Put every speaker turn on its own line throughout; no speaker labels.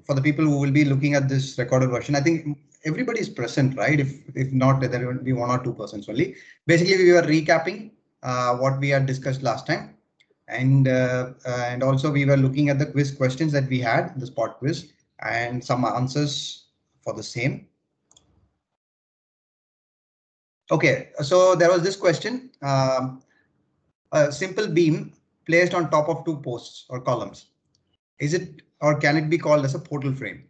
for the people who will be looking at this recorded version, I think everybody is present, right? If not, there will be 1 or 2 persons only. Basically, we were recapping what we had discussed last time, and also we were looking at the quiz questions that we had, the spot quiz, and some answers for the same. Okay, so there was this question: a simple beam placed on top of 2 posts or columns. Is it or can it be called as a portal frame?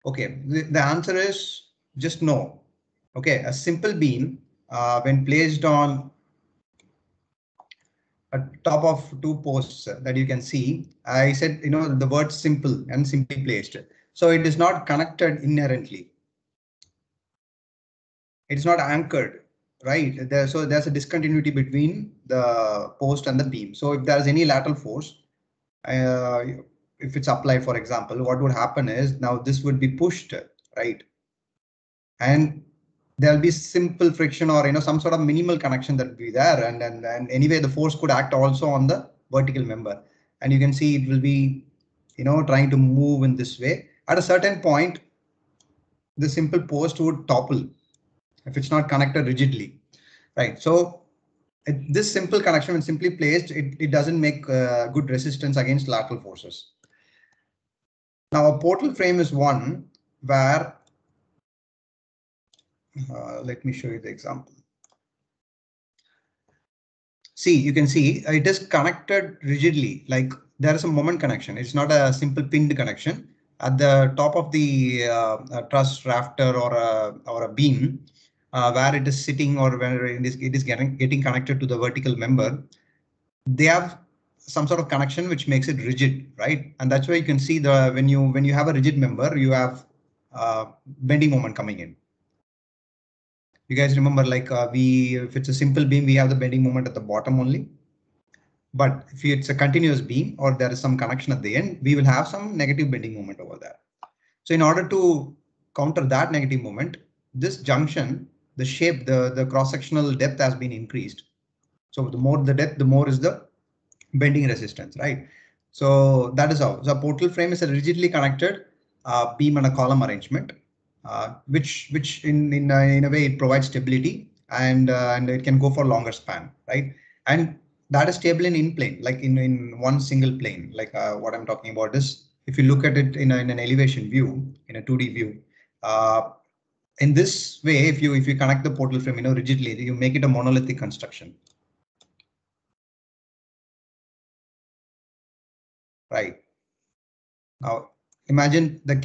Okay, the answer is just no. Okay, a simple beam when placed on a top of 2 posts that you can see, I said, the word simple and simply placed. So it is not connected inherently. It's not anchored, right? So there's a discontinuity between the post and the beam. So if there's any lateral force, if it's applied, for example, what would happen is now this would be pushed, right? And there'll be simple friction or some sort of minimal connection that will be there, and anyway the force could act also on the vertical member, and you can see it will be trying to move in this way. At a certain point, the simple post would topple if it's not connected rigidly, right? So this simple connection, when simply placed, it doesn't make good resistance against lateral forces. Now a portal frame is one where let me show you the example. See, you can see it is connected rigidly, like there is a moment connection. It's not a simple pinned connection. At the top of the truss, rafter, or a beam, where it is sitting or where it is getting connected to the vertical member, they have some sort of connection which makes it rigid, right? And that's why you can see when you have a rigid member, you have bending moment coming in. You guys remember, like if it's a simple beam, we have the bending moment at the bottom only. But if it's a continuous beam or there is some connection at the end, we will have some negative bending moment over there. So in order to counter that negative moment, this junction, the shape, the cross-sectional depth has been increased. So the more the depth, the more is the bending resistance, right? So that is how. So a portal frame is a rigidly connected beam and a column arrangement, which in a way it provides stability, and it can go for longer span, right? And that is stable in plane, like in one single plane. Like what I'm talking about is, if you look at it in an elevation view, in a 2D view, in this way, if you connect the portal frame rigidly, you make it a monolithic construction. Right. Now, imagine the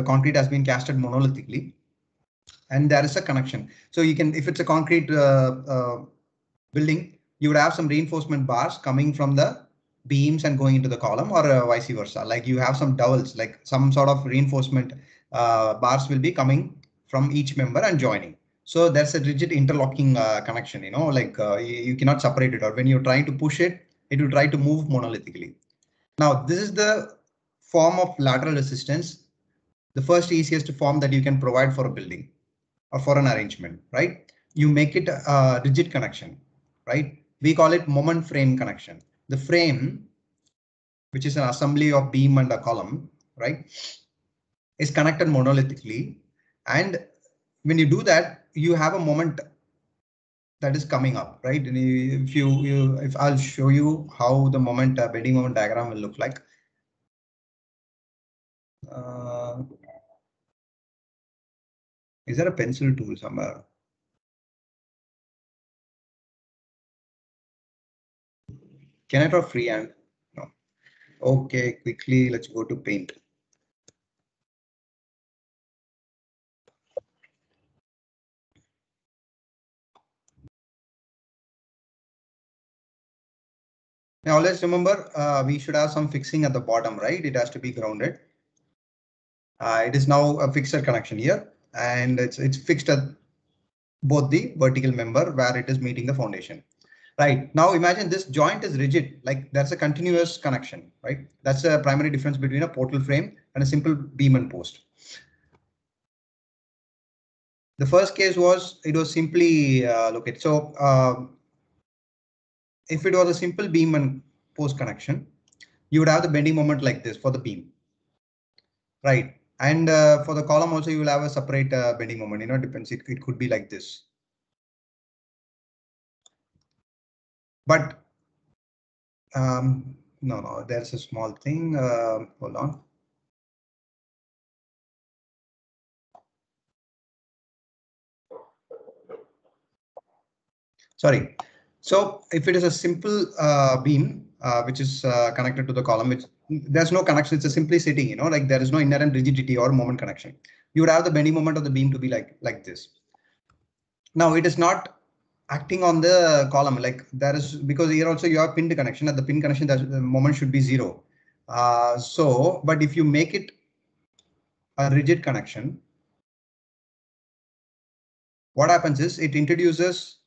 concrete has been casted monolithically, and there is a connection. So you can, if it's a concrete building, you would have some reinforcement bars coming from the beams and going into the column, or vice versa. Like you have some dowels, like some sort of reinforcement bars will be coming from each member and joining. So there's a rigid interlocking connection, like you cannot separate it, or when you're trying to push it, it will try to move monolithically. Now, this is the form of lateral resistance, the first easiest form that you can provide for a building or for an arrangement, right? You make it a rigid connection, right? We call it moment frame connection. The frame, which is an assembly of beam and a column, right, is connected monolithically. And when you do that, you have a moment that is coming up, right? And if I'll show you how the moment bending moment diagram will look like. Is there a pencil tool somewhere? Can I draw freehand? No. Okay, quickly, let's go to paint. Now let's remember, we should have some fixing at the bottom, right? It has to be grounded. It is now a fixed connection here, and it's fixed at both the vertical member where it is meeting the foundation. Right, now imagine this joint is rigid, like that's a continuous connection, right? That's a primary difference between a portal frame and a simple beam and post. The first case was, it was simply located. So if it was a simple beam and post connection, you would have the bending moment like this for the beam. right? And for the column also, you will have a separate bending moment. Depends. It could be like this. But no, there's a small thing. Hold on. Sorry. So if it is a simple beam which is connected to the column, there's no connection. It's a simply sitting. Like there is no inherent rigidity or moment connection. You would have the bending moment of the beam to be like this. Now it is not acting on the column, like there is, because here also you have pinned connection. At the pin connection, the moment should be 0. But if you make it a rigid connection, what happens is it introduces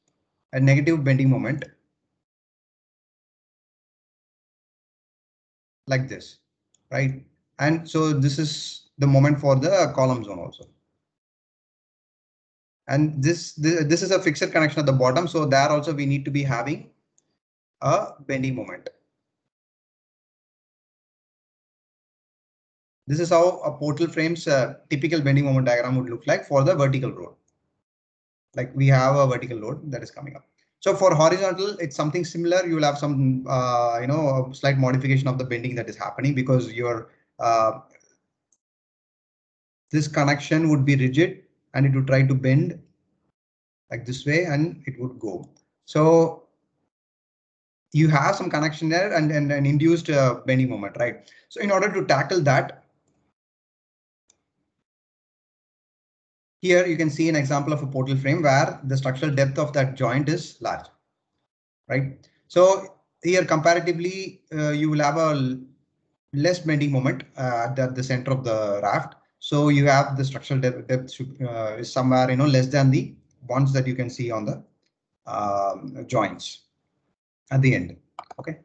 a negative bending moment like this, right? And so this is the moment for the column zone also. And this is a fixed connection at the bottom. So there also we need to be having a bending moment. This is how a portal frame's typical bending moment diagram would look like for the vertical load. Like we have a vertical load that is coming up. So for horizontal, it's something similar. You will have some, slight modification of the bending that is happening because your this connection would be rigid and it would try to bend like this way and it would go. So you have some connection there and an induced bending moment, right? So in order to tackle that, here you can see an example of a portal frame where the structural depth of that joint is large, right? So here comparatively, you will have a less bending moment at the center of the raft. So you have the structural depth is somewhere less than the ones that you can see on the joints at the end. Okay,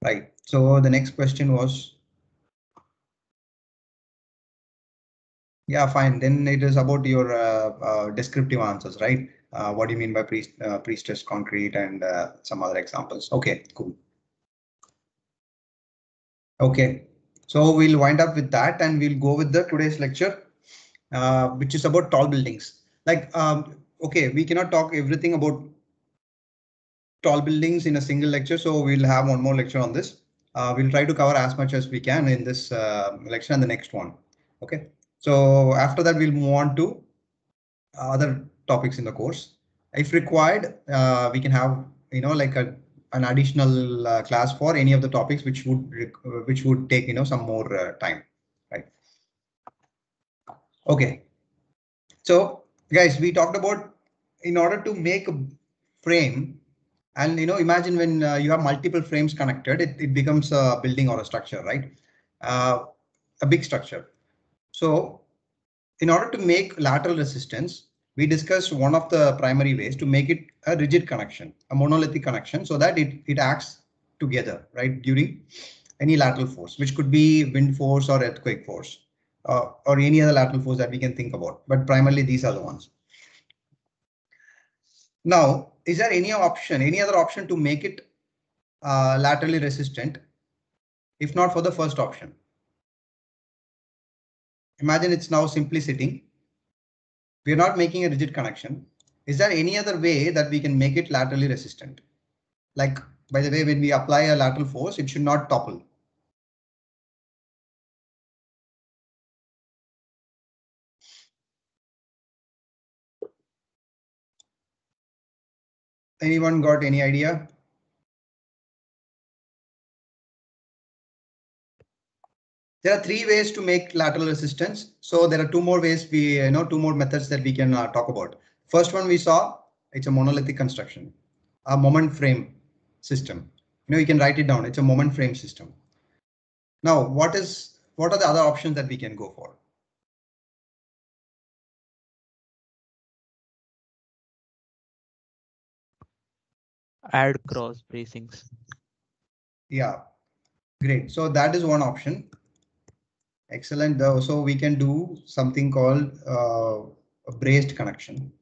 right. So the next question was, yeah, fine. Then it is about your descriptive answers, right? What do you mean by pre-stressed concrete and some other examples? Okay, cool. Okay, so we'll wind up with that and we'll go with the today's lecture, which is about tall buildings. Like, okay, we cannot talk everything about tall buildings in a single lecture, so we'll have one more lecture on this. We'll try to cover as much as we can in this lecture and the next one. Okay, so after that, we'll move on to other topics in the course. If required, we can have like an additional class for any of the topics which would take some more time, right? Okay, so guys, we talked about in order to make a frame, and imagine when you have multiple frames connected, it becomes a building or a structure, right? A big structure. So in order to make lateral resistance, we discussed one of the primary ways to make it a rigid connection, a monolithic connection, so that it acts together, right, during any lateral force, which could be wind force or earthquake force, or any other lateral force that we can think about. But primarily these are the ones. Now, is there any other option to make it laterally resistant, if not for the first option? Imagine it's now simply sitting. We are not making a rigid connection. Is there any other way that we can make it laterally resistant? Like, by the way, when we apply a lateral force, it should not topple. Anyone got any idea? There are 3 ways to make lateral resistance. So there are 2 more ways two more methods that we can talk about. First one we saw, it's a monolithic construction, a moment frame system. You can write it down. It's a moment frame system. Now, what are the other options that we can go for?
Add cross bracings.
Yeah, great. So that is one option. Excellent. So we can do something called a braced connection.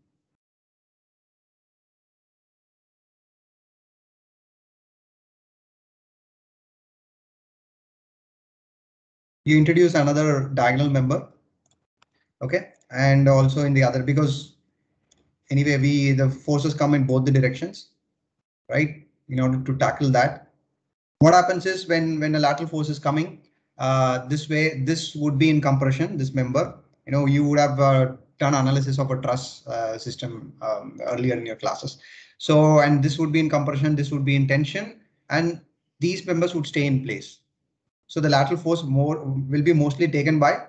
You introduce another diagonal member. Okay, and also in the other, because anyway, the forces come in both the directions, right? In order to tackle that, what happens is when a lateral force is coming this way, this would be in compression, this member. You would have done analysis of a truss system earlier in your classes. So, and this would be in compression, this would be in tension, and these members would stay in place. So the lateral force will be mostly taken by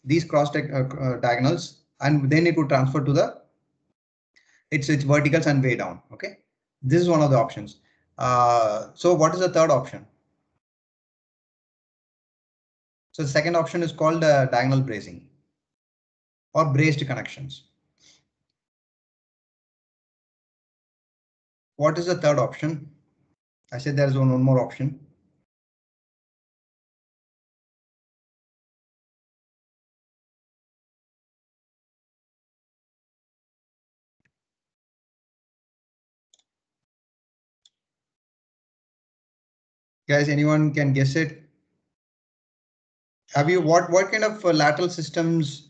these cross diagonals, and then it would transfer to the its verticals and way down. Okay, this is one of the options. So what is the third option? So the second option is called diagonal bracing or braced connections. What is the third option? I said there is one more option. Guys, anyone can guess it? Have you what kind of lateral systems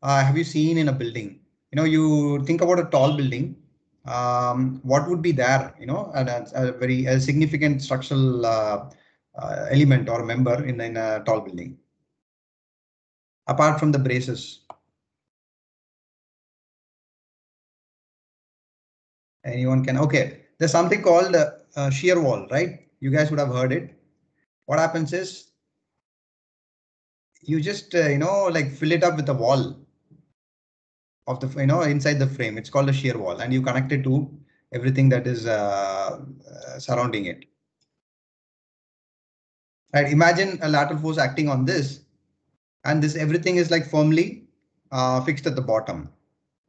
have you seen in a building? You think about a tall building. What would be there? A very significant structural element or member in a tall building, apart from the braces. Anyone can? Okay, there's something called shear wall, right? You guys would have heard it. What happens is you just like fill it up with a wall of the inside the frame. It's called a shear wall, and you connect it to everything that is surrounding it. Right? Imagine a lateral force acting on this, and this everything is like firmly fixed at the bottom.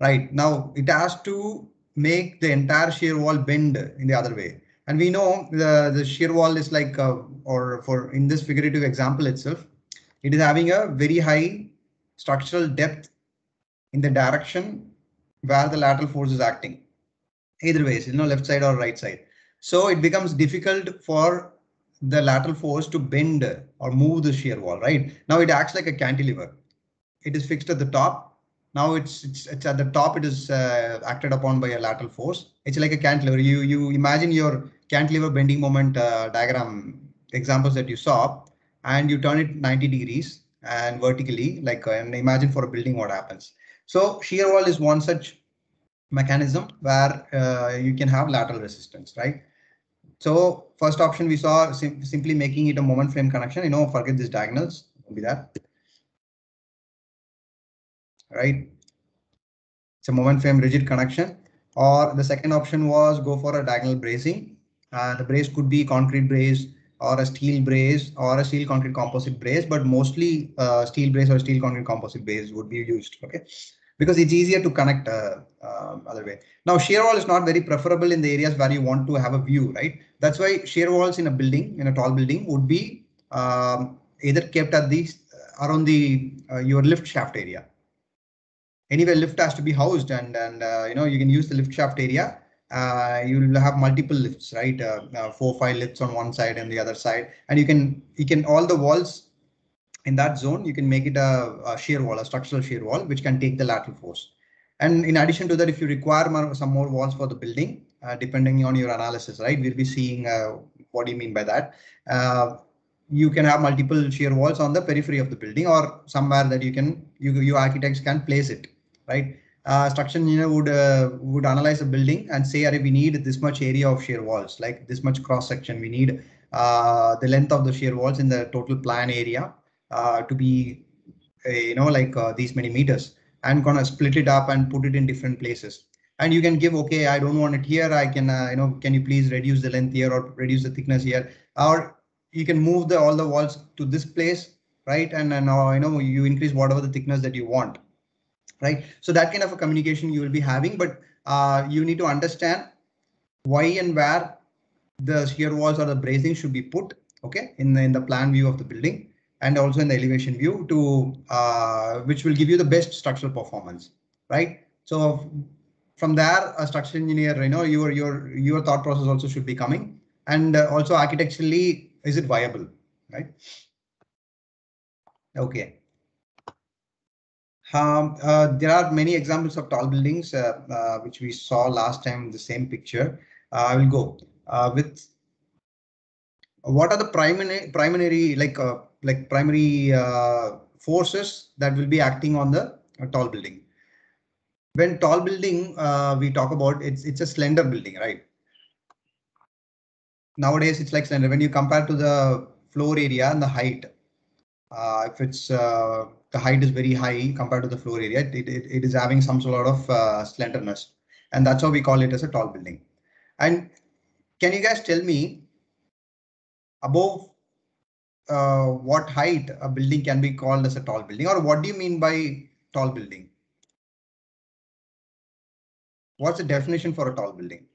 Right now, it has to make the entire shear wall bend in the other way. And we know the shear wall is like, or for in this figurative example itself, it is having a very high structural depth in the direction where the lateral force is acting. Either ways, left side or right side. So it becomes difficult for the lateral force to bend or move the shear wall, right? Now it acts like a cantilever. It is fixed at the top. Now it's at the top. It is acted upon by a lateral force. It's like a cantilever. You imagine your cantilever bending moment diagram examples that you saw, and you turn it 90 degrees and vertically, like and imagine for a building what happens. So shear wall is one such mechanism where you can have lateral resistance, right? So first option we saw simply making it a moment frame connection. Forget these diagonals. Won't be that, right? It's a moment frame rigid connection. Or the second option was go for a diagonal bracing. The brace could be concrete brace or a steel brace or a steel concrete composite brace, but mostly steel brace or steel concrete composite brace would be used. Okay, because it's easier to connect other way. Now shear wall is not very preferable in the areas where you want to have a view, right? That's why shear walls in a building, in a tall building, would be either kept at these around the your lift shaft area. Anyway, lift has to be housed, and you can use the lift shaft area. You will have multiple lifts, right? 4-5 lifts on one side and the other side, and you can all the walls in that zone, you can make it a shear wall, a structural shear wall, which can take the lateral force. And in addition to that, if you require some more walls for the building, depending on your analysis, right, we'll be seeing what do you mean by that. You can have multiple shear walls on the periphery of the building or somewhere that you architects can place it, right? Structural engineer would analyze a building and say, we need this much area of shear walls, like this much cross section. We need the length of the shear walls in the total plan area to be these many meters, and gonna split it up and put it in different places. And you can give, okay, I don't want it here. I can can you please reduce the length here or reduce the thickness here, or you can move all the walls to this place, right? And then you increase whatever the thickness that you want, right? So that kind of a communication you will be having, but you need to understand why and where the shear walls or the bracing should be put, okay, in the plan view of the building, and also in the elevation view, to which will give you the best structural performance, right? So from there, a structural engineer, your thought process also should be coming, and also architecturally, is it viable, right? Okay. There are many examples of tall buildings which we saw last time in the same picture. I will go with what are the primary primary forces that will be acting on the tall building. When tall building we talk about, it's a slender building, right? Nowadays it's like slender when you compare to the floor area and the height. If it's the height is very high compared to the floor area, it is having some sort of slenderness, and that's how we call it as a tall building. And can you guys tell me above what height a building can be called as a tall building, or what do you mean by tall building? What's the definition for a tall building?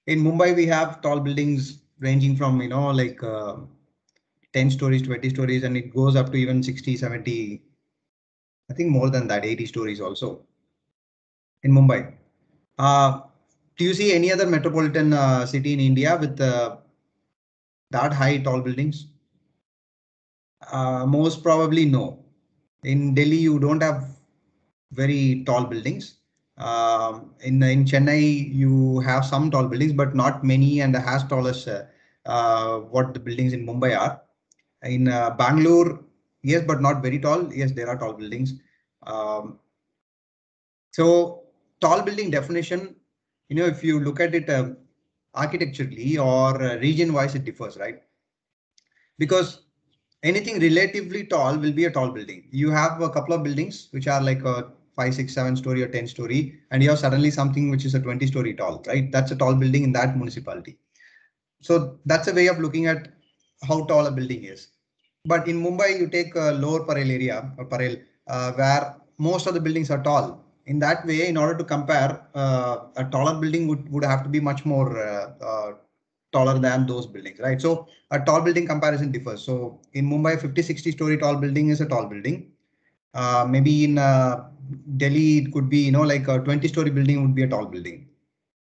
In Mumbai, we have tall buildings ranging from, 10 stories, 20 stories, and it goes up to even 60, 70, I think more than that, 80 stories also in Mumbai. Do you see any other metropolitan city in India with that high tall buildings? Most probably no. In Delhi, you don't have very tall buildings. In Chennai, you have some tall buildings, but not many and as tall as what the buildings in Mumbai are. In Bangalore, yes, but not very tall. Yes, there are tall buildings. So tall building definition, if you look at it architecturally or region wise, it differs, right? Because anything relatively tall will be a tall building. You have a couple of buildings which are like a 5, 6, 7 story or 10 story, and you have suddenly something which is a 20 story tall, right? That's a tall building in that municipality. So that's a way of looking at how tall a building is. But in Mumbai, you take a lower Parel area, or Parel, where most of the buildings are tall. In that way, in order to compare, a taller building would have to be much more taller than those buildings, right? So a tall building comparison differs. So in Mumbai, 50, 60 story tall building is a tall building. Maybe in Delhi, it could be, like a 20 story building would be a tall building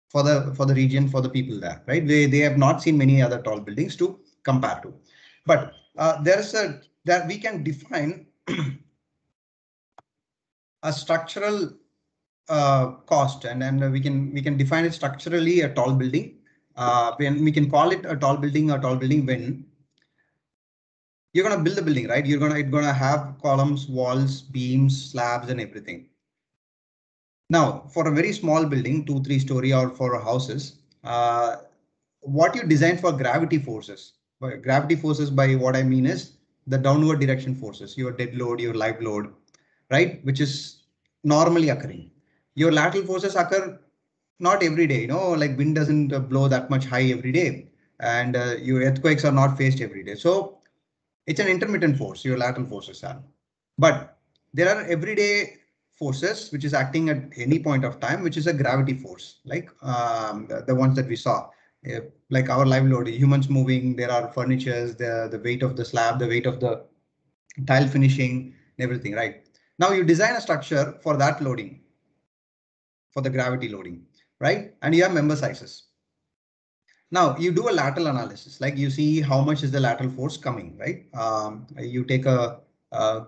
for the region, for the people there, right? They have not seen many other tall buildings to compare to. But that we can define a structural cost, and we can define it structurally a tall building. When we can call it a tall building when you're going to build the building, right? It's going to have columns, walls, beams, slabs, and everything. Now, for a very small building, 2, 3 story, or for houses, what you design for gravity forces. By gravity forces, by what I mean is the downward direction forces, your dead load, your live load, right? Which is normally occurring. Your lateral forces occur not every day, like wind doesn't blow that much high every day, and your earthquakes are not faced every day. So it's an intermittent force, your lateral forces are. But there are everyday forces which is acting at any point of time, which is a gravity force, like the ones that we saw, like our live load, humans moving, there are furnitures, the weight of the slab, the weight of the tile finishing, everything, right? Now you design a structure for that loading, for the gravity loading, right? And you have member sizes. Now you do a lateral analysis, like you see how much is the lateral force coming, right? You take a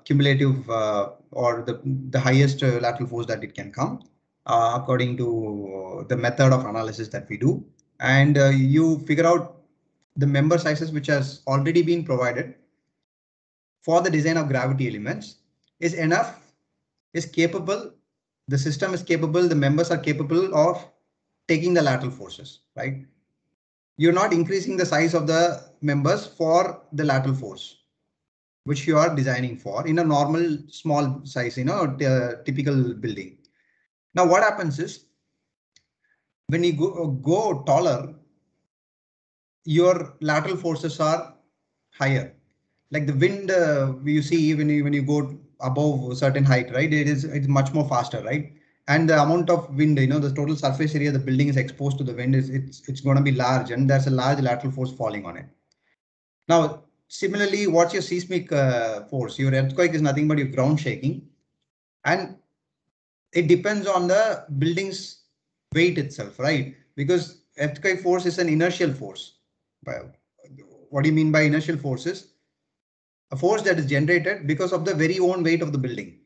cumulative or the highest lateral force that it can come according to the method of analysis that we do. And you figure out the member sizes which has already been provided for the design of gravity elements is enough, is capable, the system is capable, the members are capable of taking the lateral forces, right? You're not increasing the size of the members for the lateral force, which you are designing for in a normal small size, typical building. Now, what happens is when you go taller, your lateral forces are higher. Like the wind, you see when you go above a certain height, right? It's much more faster, right? And the amount of wind, the total surface area the building is exposed to the wind it's going to be large, and there's a large lateral force falling on it. Now, similarly, what's your seismic force? Your earthquake is nothing but your ground shaking. And it depends on the building's weight itself, right? Because earthquake force is an inertial force. What do you mean by inertial forces? A force that is generated because of the very own weight of the building.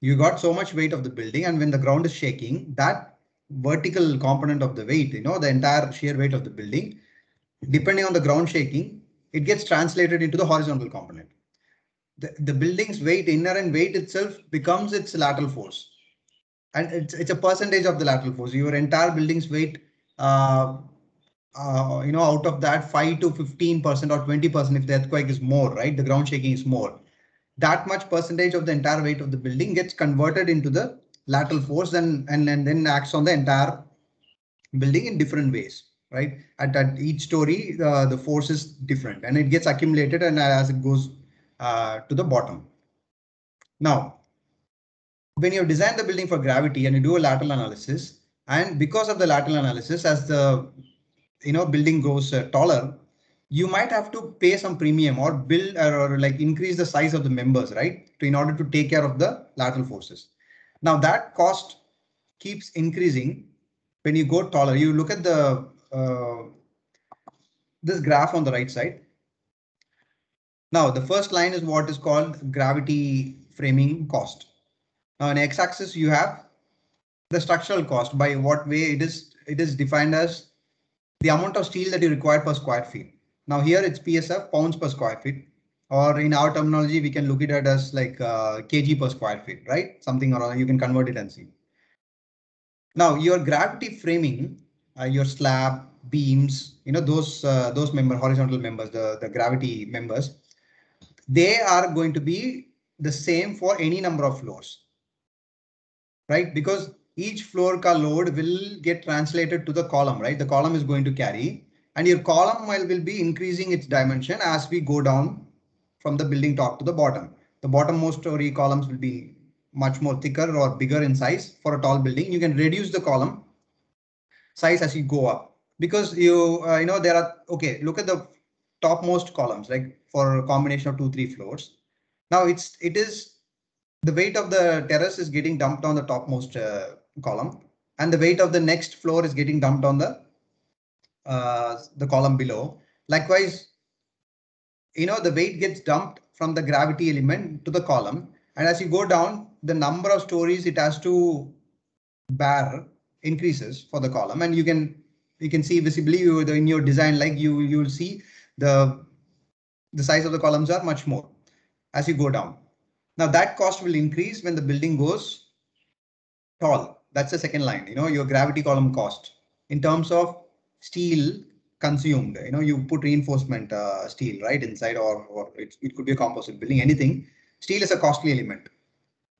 You got so much weight of the building, and when the ground is shaking, that vertical component of the weight, the entire shear weight of the building, depending on the ground shaking, it gets translated into the horizontal component. The building's weight, inherent weight itself becomes its lateral force. And it's a percentage of the lateral force. Your entire building's weight, out of that 5 to 15% or 20%, if the earthquake is more, right? The ground shaking is more. That much percentage of the entire weight of the building gets converted into the lateral force and then acts on the entire building in different ways, right? At each story, the force is different and it gets accumulated and as it goes to the bottom. Now, when you design the building for gravity and you do a lateral analysis, and because of the lateral analysis, as the building goes taller, you might have to pay some premium or build or like increase the size of the members, right? In order to take care of the lateral forces. Now that cost keeps increasing when you go taller. You look at the this graph on the right side. Now the first line is what is called gravity framing cost. Now on x-axis you have the structural cost. By what way it is defined as the amount of steel that you require per square feet. Now here it's PSF, pounds per square feet, or in our terminology we can look at it as like kg per square feet, right? Something around, you can convert it and see. Now your gravity framing, your slab, beams, those horizontal members, the gravity members, they are going to be the same for any number of floors, right? Because each floor ka load will get translated to the column, right? The column is going to carry, and your column will be increasing its dimension as we go down from the building top to the bottom. The bottommost story columns will be much more thicker or bigger in size. For a tall building, you can reduce the column size as you go up, because there are, okay, look at the topmost columns, like for a combination of 2-3 floors. Now it is the weight of the terrace is getting dumped on the topmost column, and the weight of the next floor is getting dumped on the column below. Likewise, the weight gets dumped from the gravity element to the column, and as you go down, the number of stories it has to bear increases for the column, and you can see visibly in your design, like you will see the size of the columns are much more as you go down. Now that cost will increase when the building goes tall. That's the second line, your gravity column cost in terms of steel consumed. You put reinforcement steel right inside, or it could be a composite building, anything. Steel is a costly element,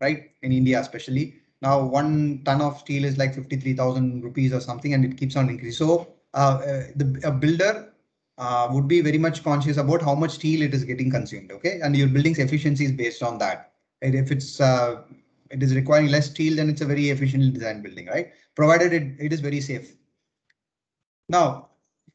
right? In India, especially. Now 1 ton of steel is like 53,000 rupees or something, and it keeps on increasing. So a builder would be very much conscious about how much steel it is getting consumed, okay? And your building's efficiency is based on that. And if it is requiring less steel, then it's a very efficiently designed building, right? Provided it is very safe. Now,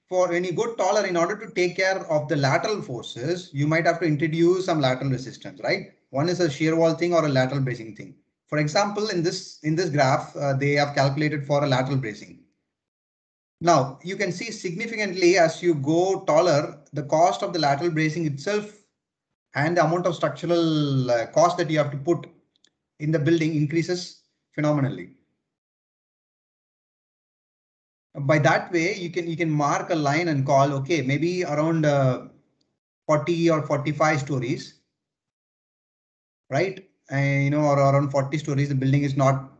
for when you go taller, in order to take care of the lateral forces, you might have to introduce some lateral resistance, right? One is a shear wall thing or a lateral bracing thing. For example, in this graph, they have calculated for a lateral bracing. Now you can see significantly as you go taller, the cost of the lateral bracing itself and the amount of structural cost that you have to put in the building increases phenomenally. By that way, you can mark a line and call, okay, maybe around 40 or 45 stories, right? And or around 40 stories, the building is not,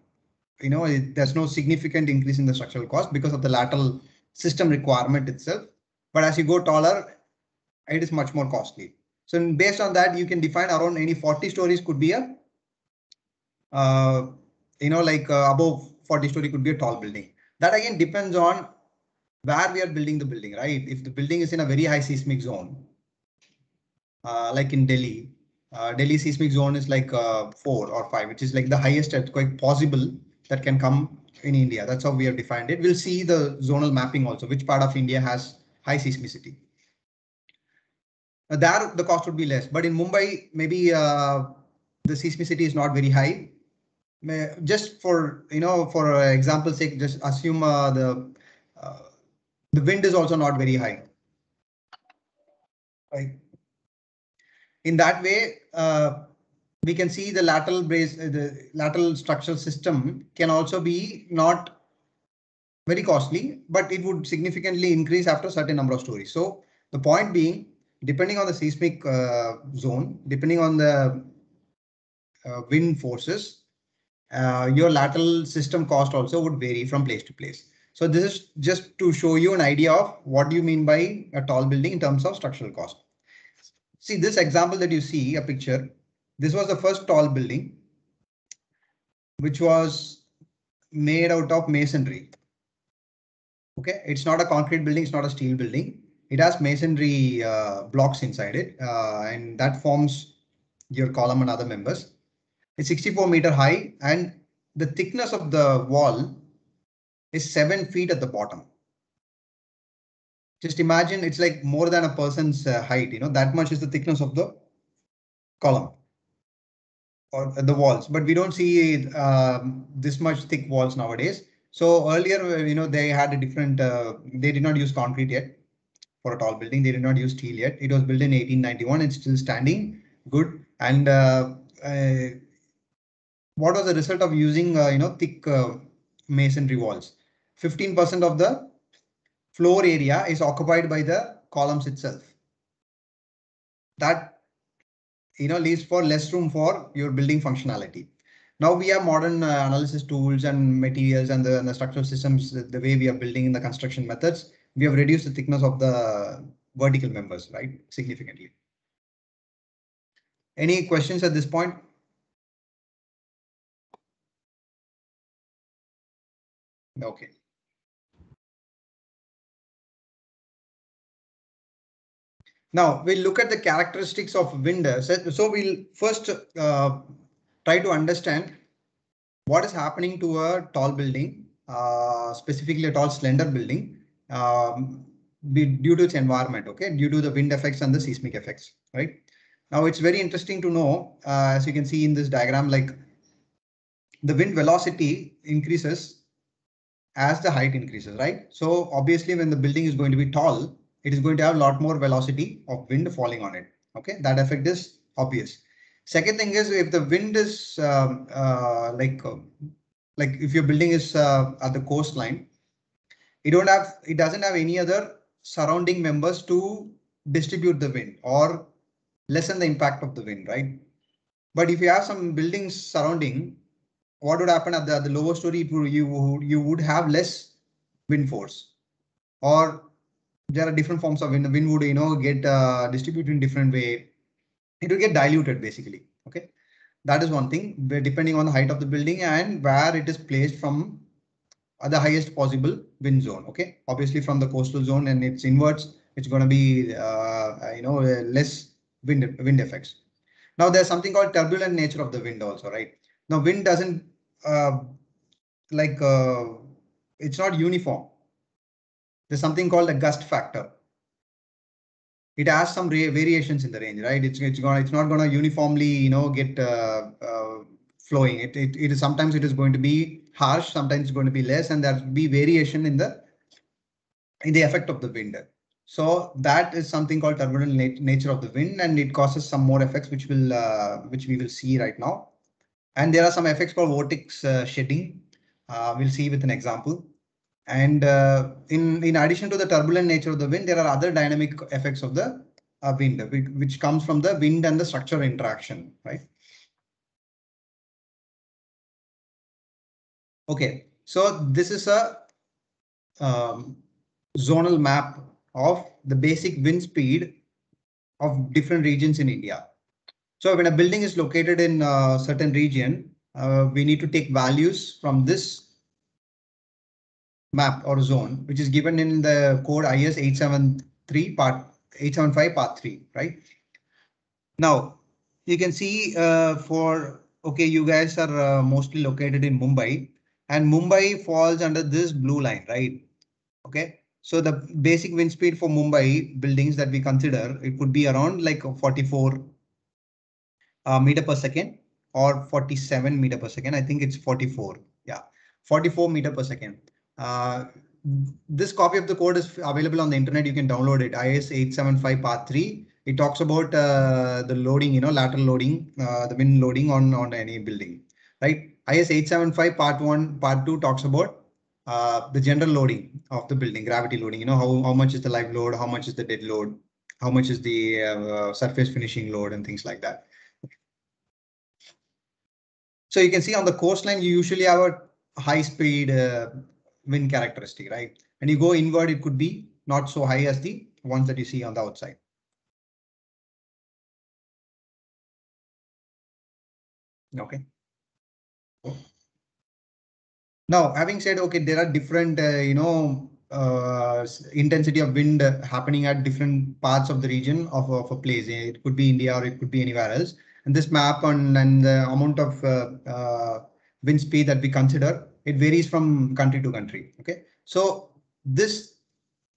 there's no significant increase in the structural cost because of the lateral system requirement itself. But as you go taller, it is much more costly. So based on that, you can define around any 40 stories could be a, above 40 story could be a tall building. That again depends on where we are building the building, right? If the building is in a very high seismic zone, like in Delhi, Delhi seismic zone is like 4 or 5, which is like the highest earthquake possible that can come in India. That's how we have defined it. We'll see the zonal mapping also, which part of India has high seismicity. There the cost would be less, but in Mumbai, maybe the seismicity is not very high. just for, for example's sake, just assume the wind is also not very high. Right. In that way, we can see the lateral structural system can also be not very costly, but it would significantly increase after a certain number of stories. So the point being, depending on the seismic zone, depending on the wind forces, your lateral system cost also would vary from place to place. So this is just to show you an idea of what do you mean by a tall building in terms of structural cost. See this example that you see, a picture. This was the first tall building, which was made out of masonry. Okay, it's not a concrete building, it's not a steel building. It has masonry blocks inside it, and that forms your column and other members. It's 64-meter high, and the thickness of the wall is 7 feet at the bottom. Just imagine it's like more than a person's height, that much is the thickness of the column or the walls, but we don't see this much thick walls nowadays. So earlier, they had a different, they did not use concrete yet for a tall building. They did not use steel yet. It was built in 1891. It's still standing good. And what was the result of using, thick masonry walls? 15% of the floor area is occupied by the columns itself. That leaves for less room for your building functionality. Now we have modern analysis tools and materials and the structural systems, the way we are building in the construction methods, we have reduced the thickness of the vertical members, right, significantly. Any questions at this point? Okay. Now we'll look at the characteristics of wind. So we'll first try to understand what is happening to a tall building, specifically a tall slender building, due to its environment, okay, due to the wind effects and the seismic effects, right? Now it's very interesting to know, as you can see in this diagram, like the wind velocity increases as the height increases, right? So obviously when the building is going to be tall, it is going to have a lot more velocity of wind falling on it. Okay, that effect is obvious. Second thing is, if the wind is like if your building is at the coastline, it doesn't have any other surrounding members to distribute the wind or lessen the impact of the wind, right? But if you have some buildings surrounding, what would happen at the lower story? You would have less wind force, or there are different forms of wind. The wind would get distributed in different way. It will get diluted basically. Okay, that is one thing, depending on the height of the building and where it is placed from the highest possible wind zone. Okay, obviously from the coastal zone and it's inwards, it's going to be less wind effects. Now there's something called turbulent nature of the wind also, right? Now wind doesn't it's not uniform. There's something called a gust factor. It has some variations in the range, right? It's not going to uniformly get flowing. It is sometimes it is going to be harsh, sometimes it's going to be less, and there will be variation in the effect of the wind. So that is something called turbulent nature of the wind, and it causes some more effects which we will see right now. And there are some effects called vortex shedding. We'll see with an example. And in addition to the turbulent nature of the wind, there are other dynamic effects of the wind, which comes from the wind and the structure interaction, right? Okay, so this is a zonal map of the basic wind speed of different regions in India. So when a building is located in a certain region, we need to take values from this map or zone, which is given in the code IS 875 part 3, right? Now you can see okay, you guys are mostly located in Mumbai, and Mumbai falls under this blue line, right? Okay, so the basic wind speed for Mumbai buildings that we consider, it would be around like 44 meter per second. or 47 meter per second. I think it's 44. Yeah, 44 meter per second. This copy of the code is available on the internet. You can download it. IS 875 part 3. It talks about the loading, lateral loading, the wind loading on any building, right? IS 875 part 1, part 2 talks about the general loading of the building, gravity loading, how much is the live load, how much is the dead load, how much is the surface finishing load and things like that. So you can see on the coastline, you usually have a high speed wind characteristic, right? And you go inward, it could be not so high as the ones that you see on the outside. Okay. Now, having said, okay, there are different, intensity of wind happening at different parts of the region of a place. It could be India or it could be anywhere else. And this map and the amount of wind speed that we consider, it varies from country to country. Okay, so this,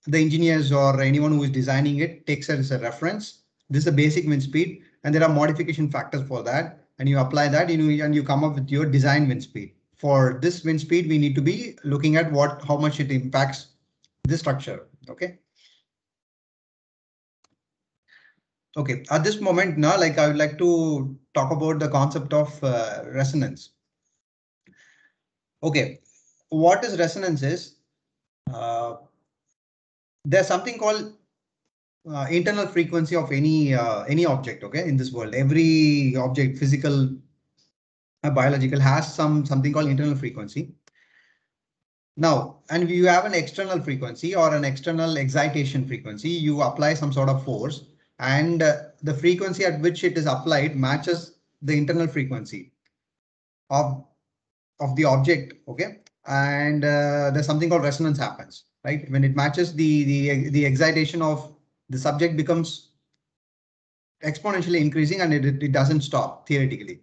the engineers or anyone who is designing it takes it as a reference. This is the basic wind speed, and there are modification factors for that. And you apply that, and you come up with your design wind speed. For this wind speed, we need to be looking at how much it impacts this structure. Okay. Okay. At this moment now, like I would like to talk about the concept of resonance. Okay. What is resonance is, there's something called internal frequency of any object. Okay. In this world, every object, physical, biological, has something called internal frequency. Now, and you have an external frequency or an external excitation frequency. You apply some sort of force, and the frequency at which it is applied matches the internal frequency of the object. Okay, and there's something called resonance happens, right? When it matches the excitation of the subject becomes exponentially increasing, and it doesn't stop theoretically.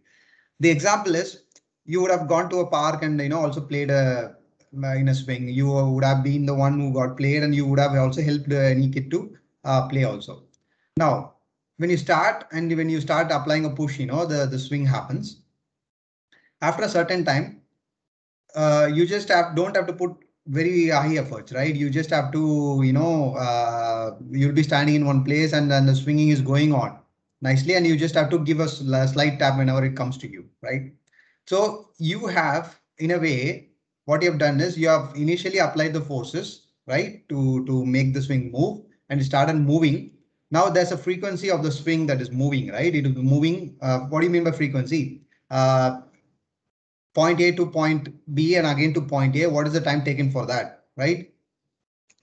The example is, you would have gone to a park and also played in a swing. You would have been the one who got played, and you would have also helped any kid to play also. Now, when you start applying a push, the swing happens. After a certain time, you just don't have to put very high efforts, right? You just have to, you'll be standing in one place, and then the swinging is going on nicely, and you just have to give a slight tap whenever it comes to you, right? So you have, in a way, what you have done is you have initially applied the forces, right, to make the swing move, and it started moving. Now there's a frequency of the swing that is moving, right? It is moving. What do you mean by frequency? Point A to point B and again to point A. What is the time taken for that, right?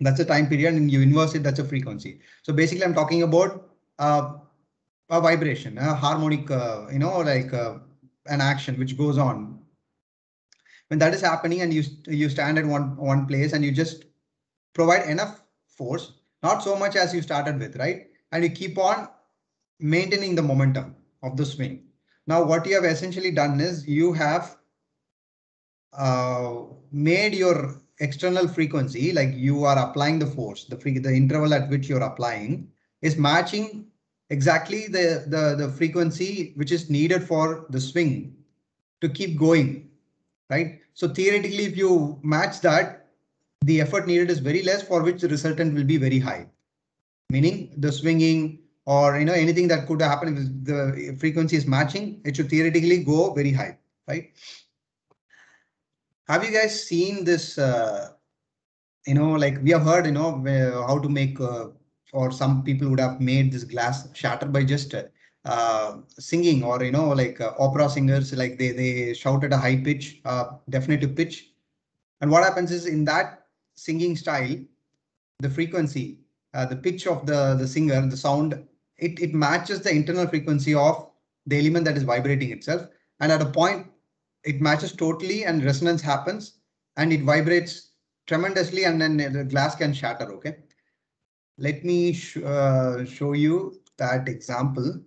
That's a time period, and you inverse it, that's a frequency. So basically I'm talking about a vibration, a harmonic, like an action which goes on. When that is happening and you stand at one place and you just provide enough force, not so much as you started with, right? And you keep on maintaining the momentum of the swing. Now what you have essentially done is you have made your external frequency, like you are applying the force, the interval at which you're applying is matching exactly the frequency which is needed for the swing to keep going, right? So theoretically, if you match that, the effort needed is very less, for which the resultant will be very high, meaning the swinging or anything that could happen if the frequency is matching, it should theoretically go very high, right? Have you guys seen this? Like we have heard, how to make, or some people would have made this glass shatter by just singing, or like opera singers, like they shout at a high pitch, definitive pitch, and what happens is, in that singing style, the frequency, the pitch of the singer, the sound, it matches the internal frequency of the element that is vibrating itself, and at a point it matches totally, and resonance happens, and it vibrates tremendously, and then the glass can shatter. Okay, let me show you that example.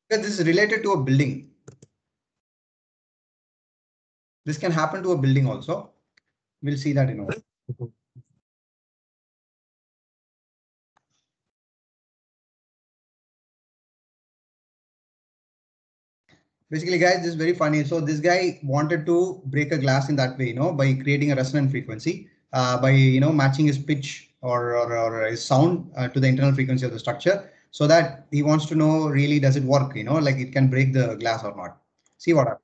This is related to a building. This can happen to a building also. We'll see that in a while. Basically, guys, this is very funny. So this guy wanted to break a glass in that way, by creating a resonant frequency, by matching his pitch or his sound to the internal frequency of the structure, so that he wants to know really does it work, like it can break the glass or not. See what happens.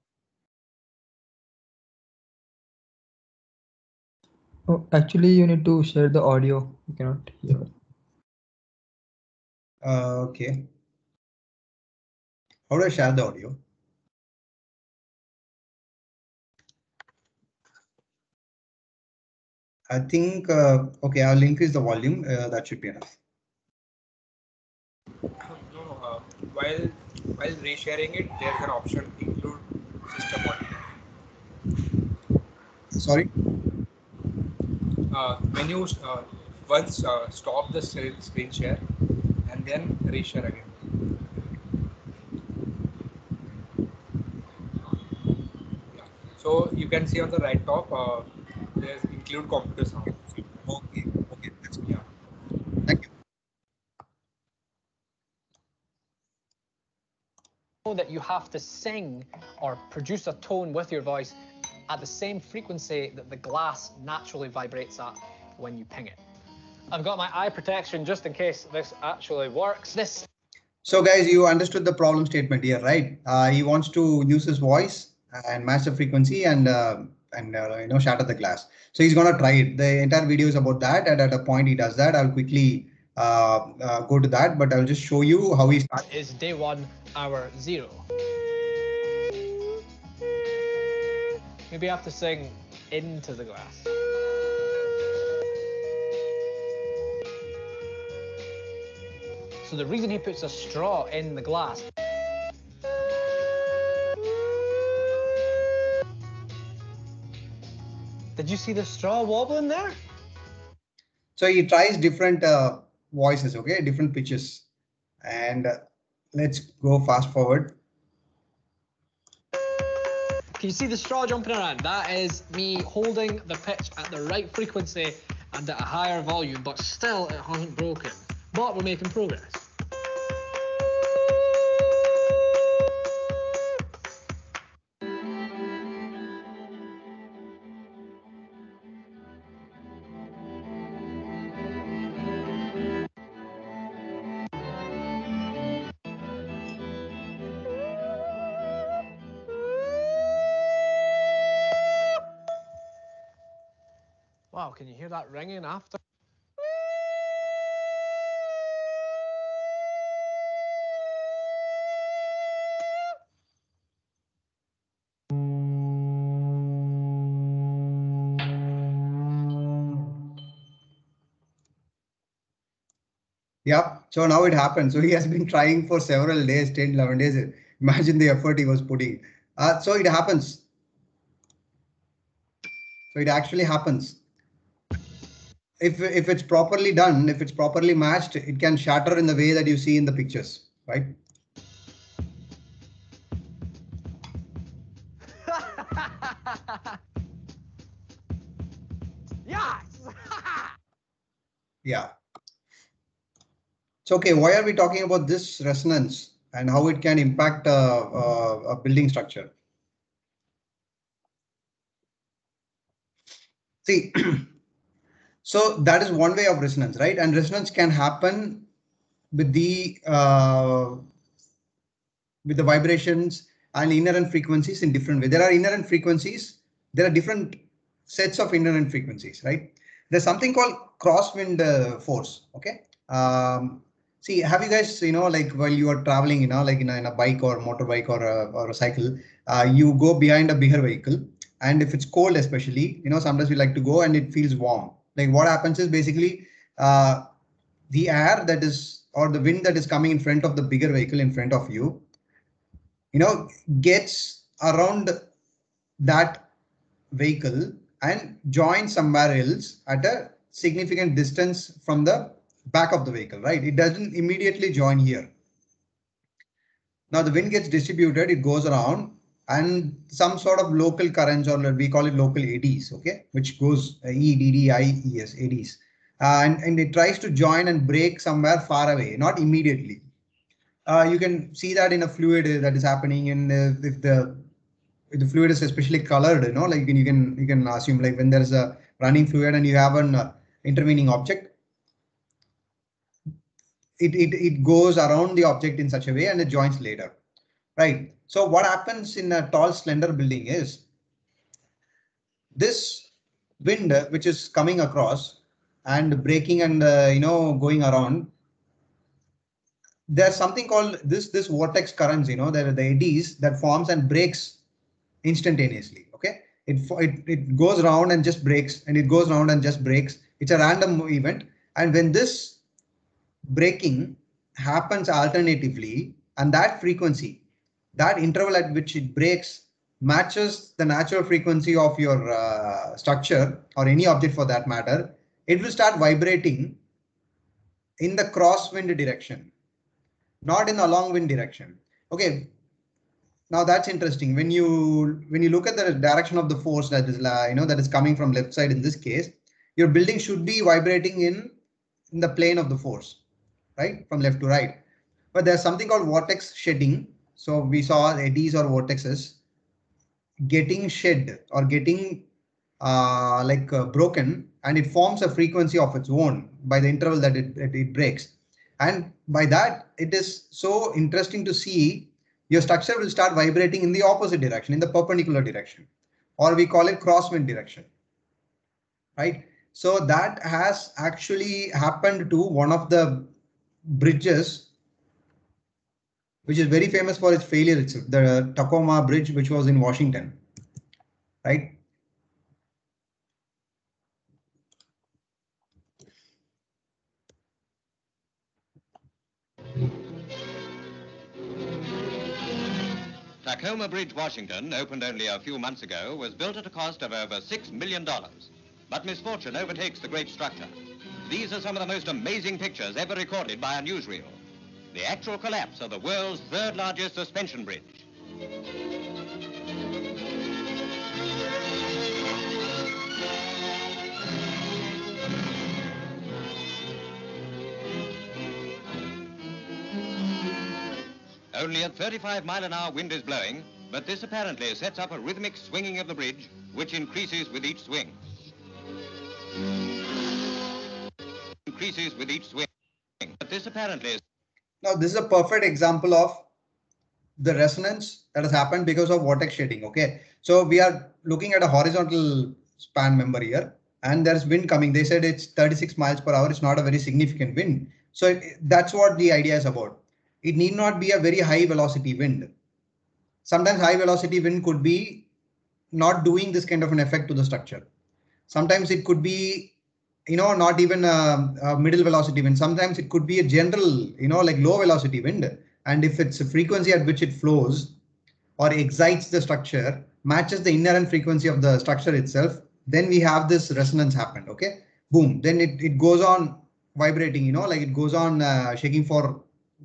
Oh, actually, you need to share the audio. You cannot hear.
Okay. How do I share the audio? I think, okay, I'll increase the volume. That should be enough.
No, while resharing it, there's an option include system audio.
Sorry.
When you once stop the screen share and then reshare again. Yeah. So you can see on the right top, there's include computer sound.
Okay. That's good.
Yeah.
Thank you.
That you have to sing or produce a tone with your voice at the same frequency that the glass naturally vibrates at when you ping it. I've got my eye protection just in case this actually works.
So guys, you understood the problem statement here, right? He wants to use his voice and match the frequency and shatter the glass. So he's gonna try it. The entire video is about that, and at a point he does that. I'll quickly go to that, but I'll just show you how he starts.
Is day 1, hour 0. Maybe I have to sing into the glass. So the reason he puts a straw in the glass . Did you see the straw wobbling there?
So he tries different voices, okay, different pitches. And let's go fast forward.
Can you see the straw jumping around? That is me holding the pitch at the right frequency and at a higher volume, but still it hasn't broken. But we're making progress. Wow, can you hear that ringing after?
Yeah, so now it happened. So he has been trying for several days, 10, 11 days. Imagine the effort he was putting. So it happens. So it actually happens. If it's properly done, if it's properly matched, it can shatter in the way that you see in the pictures, right?
Yes!
Yeah. So, okay, why are we talking about this resonance and how it can impact a building structure? See, so that is one way of resonance, right? And resonance can happen with the vibrations and inherent frequencies in different way. There are inherent frequencies. There are different sets of inherent frequencies, right? There's something called crosswind force. Okay. See, have you guys, like while you are traveling, like in a bike or motorbike or a cycle, you go behind a bigger vehicle, and if it's cold, especially, sometimes we like to go and it feels warm. Like what happens is basically the air that is or the wind that is coming in front of the bigger vehicle in front of you, gets around that vehicle and joins somewhere else at a significant distance from the back of the vehicle, right? It doesn't immediately join here. Now the wind gets distributed, it goes around, and some sort of local currents, or we call it local eddies, okay, which goes EDDIES, eddies, and it tries to join and break somewhere far away, not immediately. You can see that in a fluid that is happening in if the fluid is especially colored, you know, like you can assume, like when there is a running fluid and you have an intervening object, it goes around the object in such a way and it joins later, right? So what happens in a tall, slender building is this wind which is coming across and breaking and going around. There's something called this vortex currents, you know, there are the eddies that forms and breaks instantaneously. Okay, it goes around and just breaks, and it goes around and just breaks. It's a random event, and when this breaking happens alternatively, and that frequency, that interval at which it breaks matches the natural frequency of your structure or any object for that matter, it will start vibrating in the crosswind direction, not in the along wind direction. Okay, now that's interesting. When you look at the direction of the force that is that is coming from left side, in this case, your building should be vibrating in the plane of the force, right, from left to right. But there's something called vortex shedding. So we saw eddies or vortexes getting shed or getting broken, and it forms a frequency of its own by the interval that it breaks. And by that, it is so interesting to see your structure will start vibrating in the opposite direction, in the perpendicular direction, or we call it crosswind direction, right? So that has actually happened to one of the bridges, which is very famous for its failure itself, the Tacoma Bridge, which was in Washington, right?
Tacoma Bridge, Washington, opened only a few months ago, was built at a cost of over $6 million. But misfortune overtakes the great structure. These are some of the most amazing pictures ever recorded by a newsreel. The actual collapse of the world's third largest suspension bridge. Only a 35-mile-an-hour wind is blowing, but this apparently sets up a rhythmic swinging of the bridge, which increases with each swing. Increases with each swing. But this apparently is...
Now, this is a perfect example of the resonance that has happened because of vortex shedding. Okay, so we are looking at a horizontal span member here, and there's wind coming. They said it's 36 miles per hour. It's not a very significant wind. So that's what the idea is about. It need not be a very high velocity wind. Sometimes high velocity wind could be not doing this kind of an effect to the structure. Sometimes it could be, not even a middle velocity wind. Sometimes it could be a general, like low velocity wind. And if it's a frequency at which it flows or excites the structure, matches the inherent frequency of the structure itself, then we have this resonance happen. Okay, boom. Then it goes on vibrating, like it goes on shaking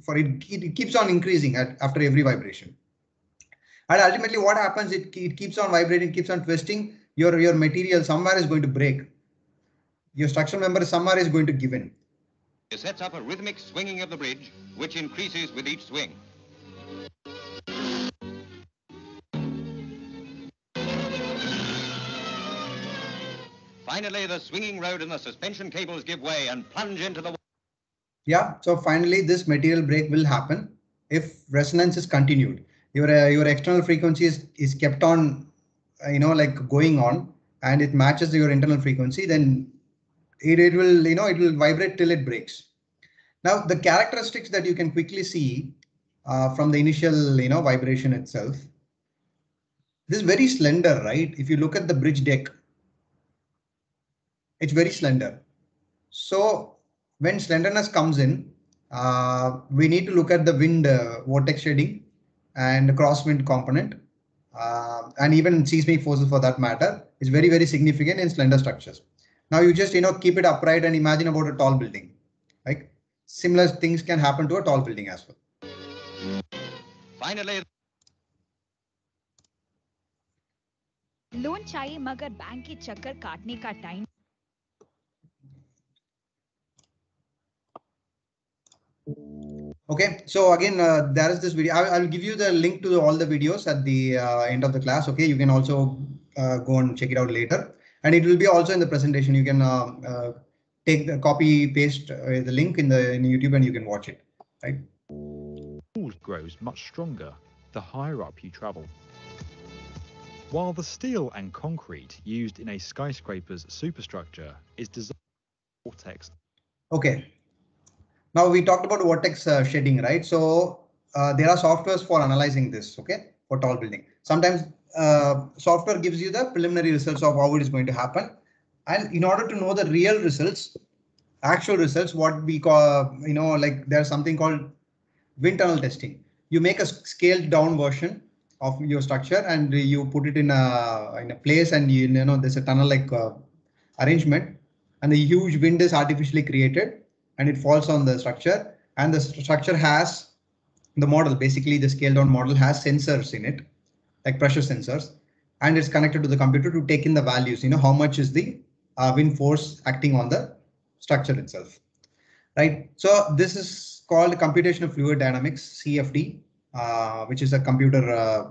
it keeps on increasing after every vibration. And ultimately what happens, it keeps on vibrating, keeps on twisting. Your material somewhere is going to break. Your structural member somewhere is going to give in.
It sets up a rhythmic swinging of the bridge, which increases with each swing. Finally, the swinging road and the suspension cables give way and plunge into the...
Yeah, so finally this material break will happen if resonance is continued. Your external frequency is kept on, like going on, and it matches your internal frequency, then it will vibrate till it breaks. Now the characteristics that you can quickly see from the initial vibration itself, this is very slender, right? If you look at the bridge deck, it's very slender. So when slenderness comes in, we need to look at the wind vortex shading and crosswind component, and even seismic forces for that matter is very, very significant in slender structures. Now you just keep it upright and imagine about a tall building. Like similar things can happen to a tall building as well.
Finally,
loan चाहिए मगर bank के चक्कर काटने का time.
Okay, so again, there is this video. I'll give you the link to all the videos at the end of the class. Okay, you can also go and check it out later, and it will be also in the presentation. You can take the copy paste the link in YouTube and you can watch it. Right.
Wall grows much stronger the higher up you travel. While the steel and concrete used in a skyscraper's superstructure is designed for vortex.
Okay. Now we talked about vortex shedding, right? So there are softwares for analyzing this, okay, for tall building. Sometimes software gives you the preliminary results of how it is going to happen. And in order to know the real results, actual results, what we call, like there's something called wind tunnel testing. You make a scaled down version of your structure and you put it in a place, and you know there's a tunnel like arrangement, and the huge wind is artificially created and it falls on the structure, and the structure has the model, basically the scaled down model has sensors in it, like pressure sensors, and it's connected to the computer to take in the values, how much is the wind force acting on the structure itself, right? So this is called computational fluid dynamics, CFD, which is a computer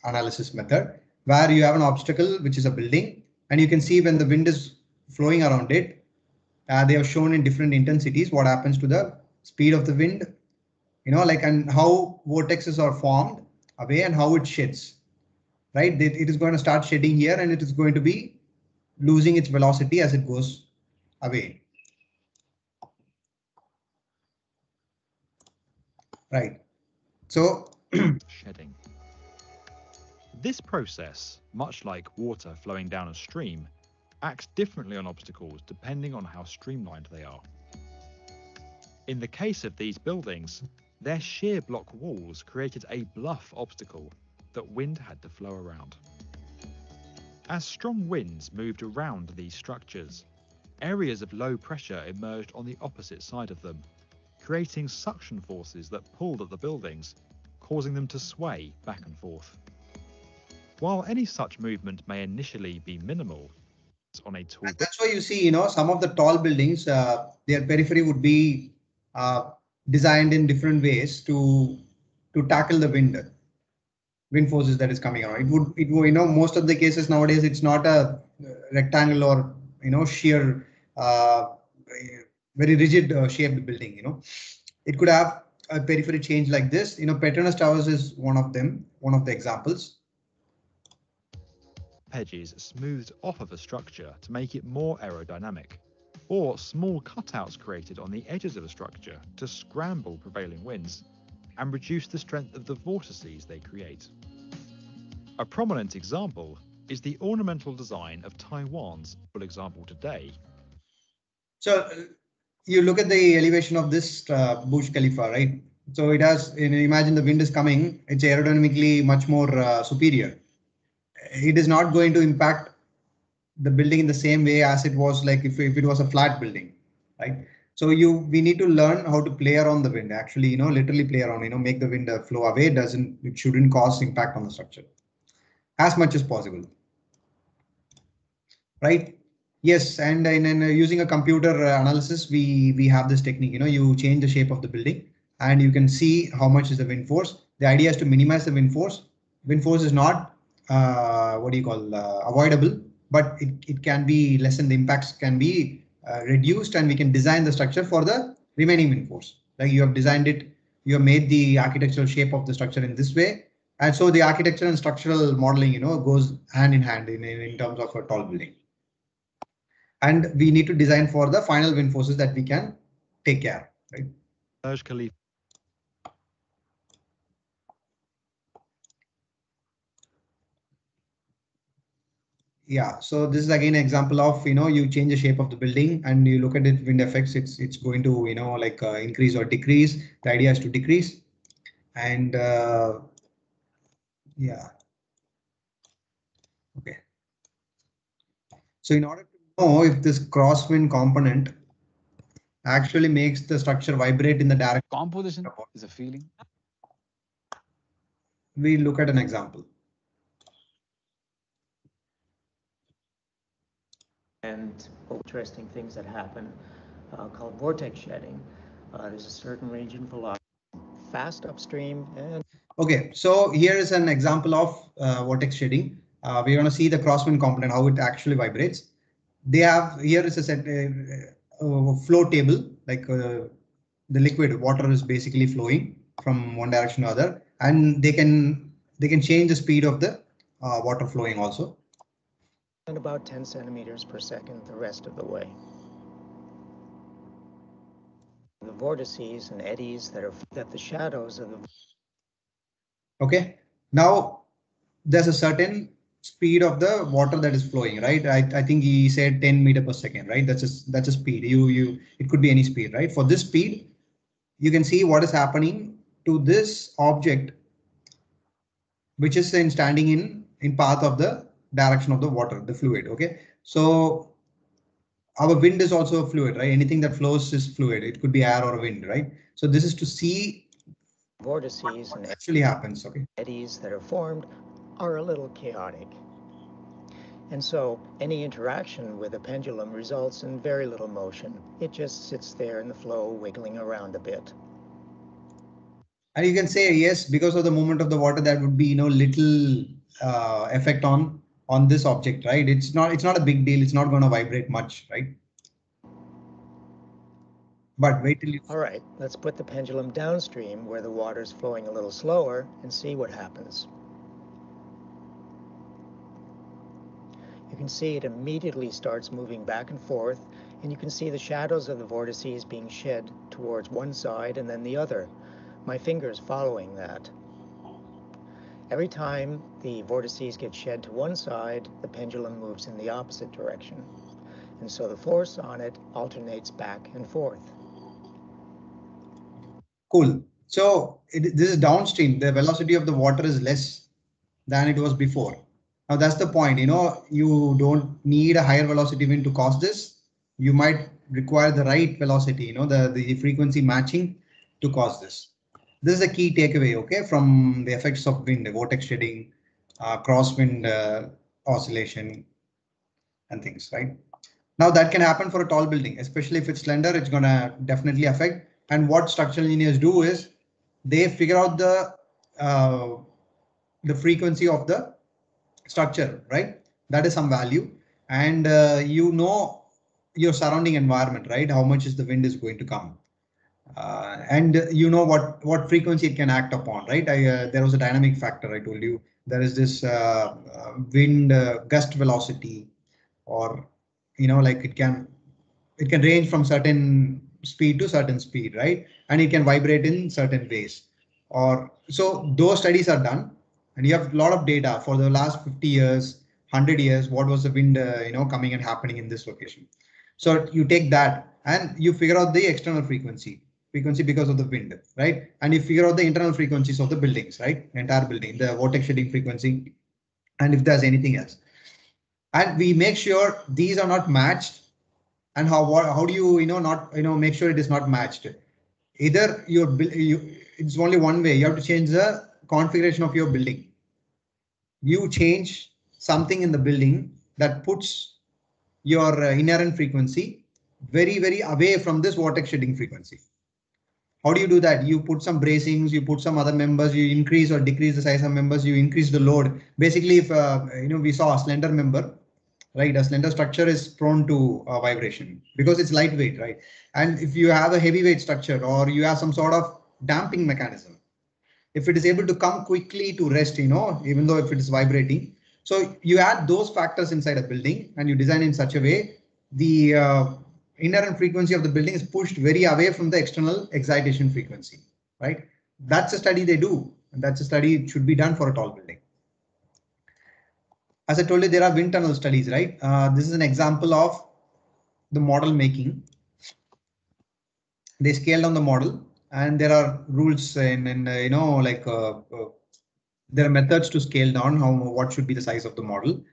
analysis method where you have an obstacle, which is a building, and you can see when the wind is flowing around it, they are shown in different intensities, what happens to the speed of the wind, and how vortexes are formed away and how it sheds, right? It is going to start shedding here and it is going to be losing its velocity as it goes away. Right. So
shedding. This process, much like water flowing down a stream, acts differently on obstacles depending on how streamlined they are. In the case of these buildings, their shear block walls created a bluff obstacle that wind had to flow around. As strong winds moved around these structures, areas of low pressure emerged on the opposite side of them, creating suction forces that pulled at the buildings, causing them to sway back and forth. While any such movement may initially be minimal, on a tall,
that's why you see, some of the tall buildings, their periphery would be designed in different ways to tackle the wind forces that is coming around. It would, most of the cases nowadays, it's not a rectangle or, sheer, very rigid shaped building, it could have a periphery change like this. Petronas Towers is one of them, one of the examples.
Edges smoothed off of a structure to make it more aerodynamic, or small cutouts created on the edges of a structure to scramble prevailing winds and reduce the strength of the vortices they create. A prominent example is the ornamental design of Taiwan's, for example, today.
So you look at the elevation of this Burj Khalifa, right? So it has, imagine the wind is coming, it's aerodynamically much more superior. It is not going to impact the building in the same way as it was like if it was a flat building, right? So we need to learn how to play around the wind, actually, literally play around, make the wind flow away. It shouldn't cause impact on the structure as much as possible, right? Yes, and in using a computer analysis, we have this technique, you change the shape of the building and you can see how much is the wind force. The idea is to minimize the wind force. Wind force is not avoidable, but it can be lessened. The impacts can be reduced, and we can design the structure for the remaining wind force. Like you have designed it, you have made the architectural shape of the structure in this way. And so the architecture and structural modeling, goes hand in hand in terms of a tall building. And we need to design for the final wind forces that we can take care, right?
Burj Khalifa.
Yeah, so this is again an example of, you change the shape of the building and you look at it, wind effects, it's going to, increase or decrease. The idea is to decrease. And yeah. Okay. So in order to know if this crosswind component actually makes the structure vibrate in the direction.
Composition is a feeling.
We look at an example.
and interesting things that happen called vortex shedding. There's a certain range in velocity, fast upstream and...
Okay, so here is an example of vortex shedding. We're going to see the crosswind component, how it actually vibrates. They have, here is a set flow table, like the liquid water is basically flowing from one direction to other, and they can change the speed of the water flowing also.
And about 10 centimeters per second the rest of the way. The vortices and eddies that the shadows of the...
Okay, now there's a certain speed of the water that is flowing, right? I think he said 10 meter per second, right? That's a speed. It could be any speed, right? For this speed, you can see what is happening to this object, which is standing in path of the direction of the water, the fluid. Okay, so our wind is also a fluid, right? Anything that flows is fluid. It could be air or wind, right? So this is to see
vortices
what
and
actually happens. Okay,
eddies that are formed are a little chaotic. And so any interaction with a pendulum results in very little motion. It just sits there in the flow, wiggling around a bit.
And you can say, yes, because of the movement of the water, that would be, little effect on this object, right? It's not a big deal. It's not going to vibrate much, right? But wait till you...
All right, let's put the pendulum downstream where the water's flowing a little slower and see what happens. You can see it immediately starts moving back and forth, and you can see the shadows of the vortices being shed towards one side and then the other. My finger's following that. Every time the vortices get shed to one side, the pendulum moves in the opposite direction. And so the force on it alternates back and forth.
Cool. So this is downstream. The velocity of the water is less than it was before. Now that's the point. You don't need a higher velocity wind to cause this. You might require the right velocity, the frequency matching to cause this. This is a key takeaway, okay, from the effects of wind, vortex shedding, crosswind oscillation, and things, right? Now that can happen for a tall building, especially if it's slender. It's gonna definitely affect. And what structural engineers do is they figure out the frequency of the structure, right? That is some value, and your surrounding environment, right? How much is the wind is going to come, and what frequency it can act upon, right? There was a dynamic factor. I told you there is this wind gust velocity, or like it can range from certain speed to certain speed, right? And it can vibrate in certain ways. Or so those studies are done, and you have a lot of data for the last 50 years, 100 years. What was the wind, coming and happening in this location? So you take that and you figure out the external frequency because of the wind, right? And you figure out the internal frequencies of the buildings, right? Entire building, the vortex shedding frequency, and if there's anything else. And we make sure these are not matched. And how do you make sure it is not matched? Either it's only one way. You have to change the configuration of your building. You change something in the building that puts your inherent frequency very, very away from this vortex shedding frequency. How do you do that? You put some bracings, you put some other members, you increase or decrease the size of members, you increase the load. Basically, if we saw a slender member, right? A slender structure is prone to vibration because it's lightweight, right? And if you have a heavyweight structure or you have some sort of damping mechanism, if it is able to come quickly to rest, even though if it is vibrating. So you add those factors inside a building and you design in such a way, the inherent frequency of the building is pushed very away from the external excitation frequency, right? That's a study they do. And that's a study it should be done for a tall building. As I told you, there are wind tunnel studies, right? This is an example of the model making. They scaled down the model, and there are rules and there are methods to scale down what should be the size of the model.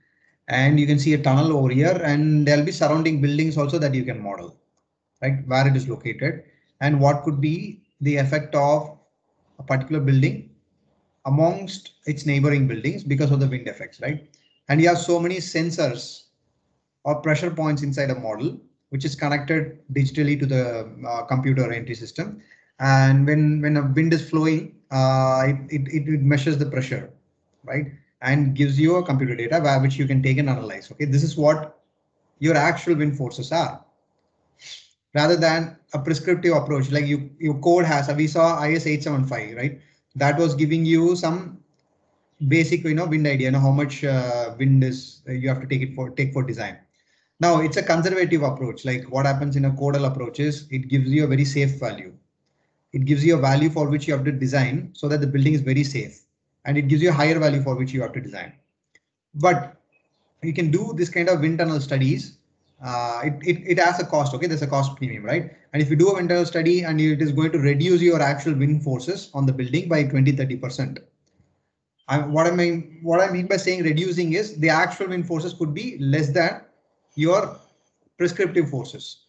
And you can see a tunnel over here, and there'll be surrounding buildings also that you can model, right? Where it is located and what could be the effect of a particular building amongst its neighboring buildings because of the wind effects, right? And you have so many sensors or pressure points inside a model, which is connected digitally to the computer entry system. And when a wind is flowing, it measures the pressure, right? And gives you a computer data which you can take and analyze. Okay, this is what your actual wind forces are, rather than a prescriptive approach like your code has. We saw IS 875, right? That was giving you some basic, wind idea, how much wind is you have to take for design. Now it's a conservative approach. Like what happens in a codal approach is it gives you a very safe value. It gives you a value for which you have to design so that the building is very safe, and it gives you a higher value for which you have to design. But you can do this kind of wind tunnel studies. It has a cost. Okay, there's a cost premium, right? And if you do a wind tunnel study and it is going to reduce your actual wind forces on the building by 20-30%. What I mean by saying reducing is the actual wind forces could be less than your prescriptive forces,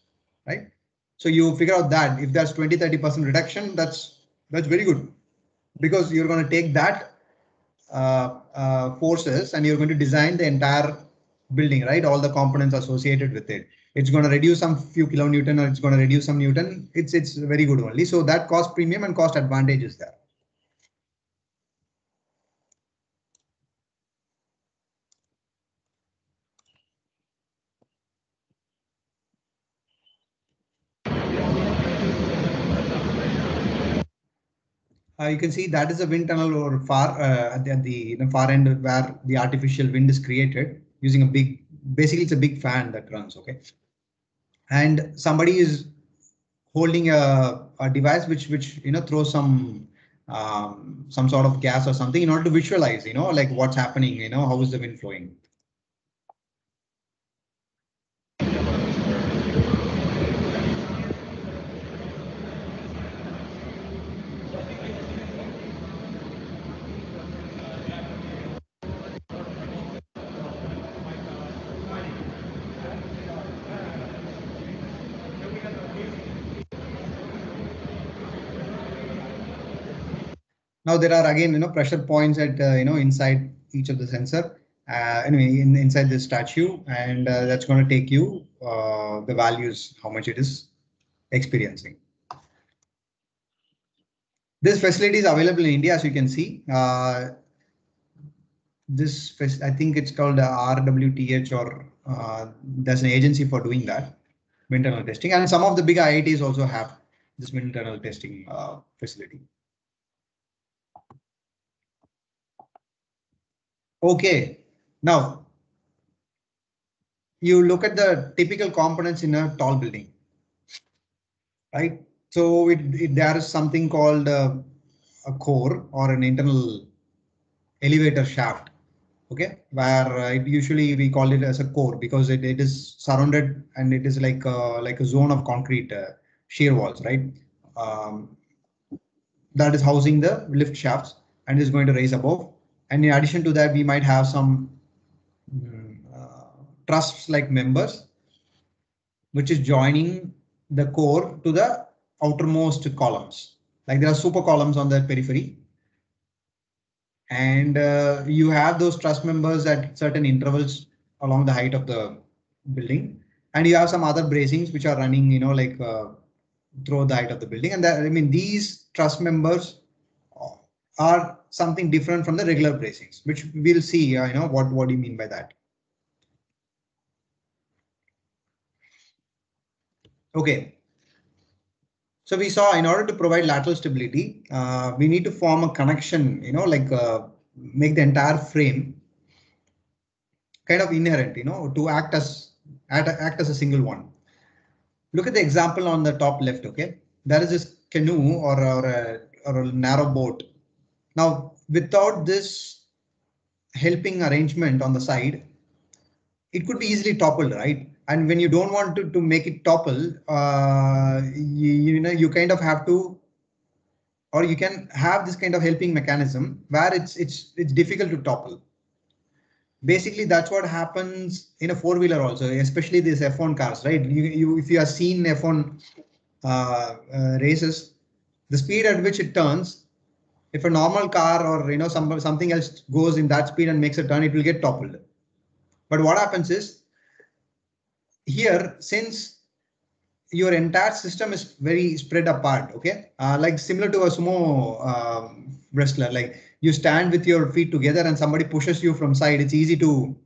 right? So you figure out that if that's 20-30% reduction, that's very good, because you're going to take that forces and you're going to design the entire building, right? All the components associated with it. It's going to reduce some few kilonewton, or it's going to reduce some newton. It's very good only. So that cost premium and cost advantage is there. You can see that is a wind tunnel or far at the far end where the artificial wind is created using a big, basically it's a big fan that runs. Okay, and somebody is holding a device which throws some sort of gas or something in order to visualize, like what's happening, how is the wind flowing. Now there are again, pressure points at, inside each of the sensor. Anyway, inside this statue, and that's going to take you the values, how much it is experiencing. This facility is available in India, as you can see. This, I think it's called RWTH, or there's an agency for doing that, wind tunnel testing. And some of the big IITs also have this wind tunnel testing facility. Okay, now you look at the typical components in a tall building, right? So there is something called a core, or an internal elevator shaft. Okay, where usually we call it as a core because it is surrounded, and it is like a zone of concrete shear walls, right? That is housing the lift shafts and is going to raise above. And in addition to that, we might have some trusses like members, which is joining the core to the outermost columns. Like there are super columns on the periphery. And you have those truss members at certain intervals along the height of the building. And you have some other bracings which are running, through the height of the building. And that, these truss members are something different from the regular bracings, which we'll see, what do you mean by that? Okay. So we saw, in order to provide lateral stability, we need to form a connection, make the entire frame kind of inherent, to act as a single one. Look at the example on the top left. Okay, there is this canoe or a narrow boat. Now, without this helping arrangement on the side, it could be easily toppled, right? And when you don't want to make it topple, you kind of have to, or you can have this kind of helping mechanism where it's difficult to topple. Basically, that's what happens in a four-wheeler also, especially these F1 cars, right? If you have seen F1 races, the speed at which it turns, if a normal car or something else goes in that speed and makes a turn, it will get toppled. But what happens is, here, since your entire system is very spread apart, okay, like similar to a sumo wrestler, like you stand with your feet together and somebody pushes you from side, it's easy to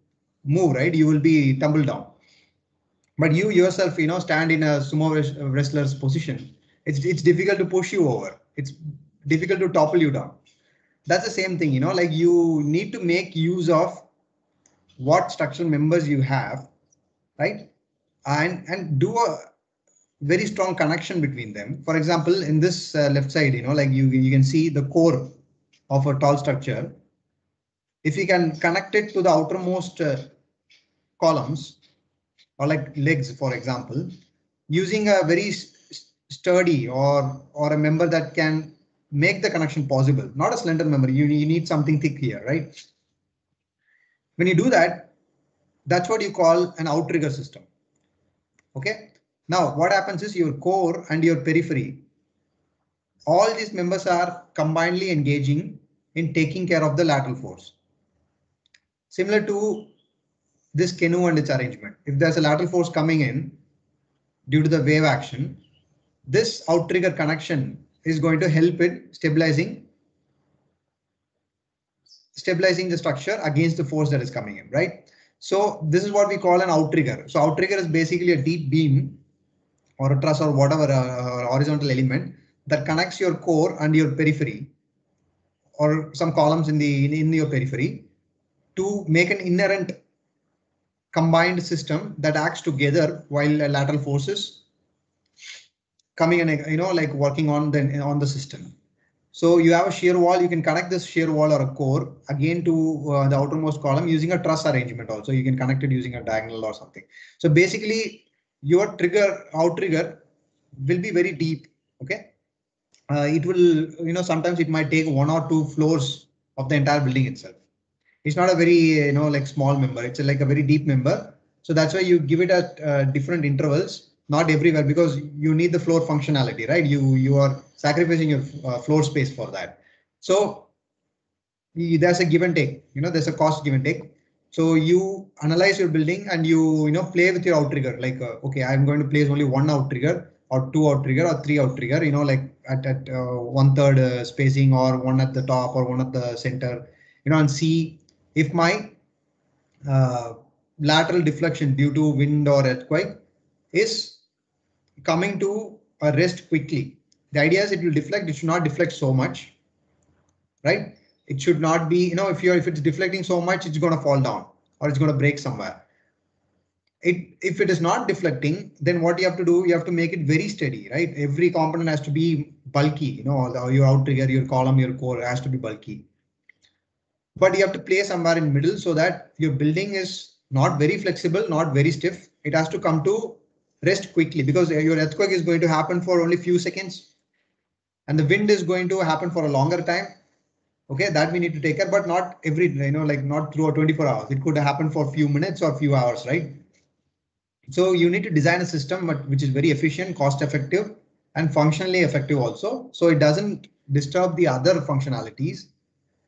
move, right? You will be tumbled down. But you yourself, stand in a sumo wrestler's position. It's difficult to push you over. It's difficult to topple you down. That's the same thing, like you need to make use of what structural members you have, right? And do a very strong connection between them. For example, in this left side, like you can see the core of a tall structure. If you can connect it to the outermost columns or like legs, for example, using a very sturdy or a member that can make the connection possible, not a slender member, you need something thick here, right? When you do that, that's what you call an outrigger system. Okay. Now, what happens is your core and your periphery, all these members are combinedly engaging in taking care of the lateral force. Similar to this canoe and its arrangement. If there's a lateral force coming in due to the wave action, this outrigger connection is going to help it stabilizing the structure against the force that is coming in, right? So this is what we call an outrigger. So outrigger is basically a deep beam or a truss or whatever horizontal element that connects your core and your periphery or some columns in your periphery to make an inherent combined system that acts together while lateral forces coming and like working on the system. So you have a shear wall, you can connect this shear wall or a core again to the outermost column using a truss arrangement. Also, you can connect it using a diagonal or something. So basically your outrigger will be very deep. Okay. It will, sometimes it might take 1 or 2 floors of the entire building itself. It's not a very, like small member. It's like a very deep member. So that's why you give it at different intervals, not everywhere, because you need the floor functionality, right? You are sacrificing your floor space for that. So there's a give and take, there's a cost give and take. So you analyze your building and you play with your outrigger. Like, okay, I'm going to place only 1 outrigger or 2 outrigger or 3 outrigger, like at 1/3 spacing or 1 at the top or 1 at the center, and see if my lateral deflection due to wind or earthquake is coming to a rest quickly. The idea is it will deflect, it should not deflect so much, right? It should not be, if it's deflecting so much, it's going to fall down or it's going to break somewhere. If it is not deflecting, then what you have to do, you have to make it very steady, right? Every component has to be bulky, your outrigger, your column, your core has to be bulky. But you have to play somewhere in middle so that your building is not very flexible, not very stiff. It has to come to rest quickly because your earthquake is going to happen for only few seconds and the wind is going to happen for a longer time. Okay, that we need to take care, but not every, like not throughout 24 hours. It could happen for a few minutes or a few hours, right? So you need to design a system which is very efficient, cost effective and functionally effective also. So it doesn't disturb the other functionalities,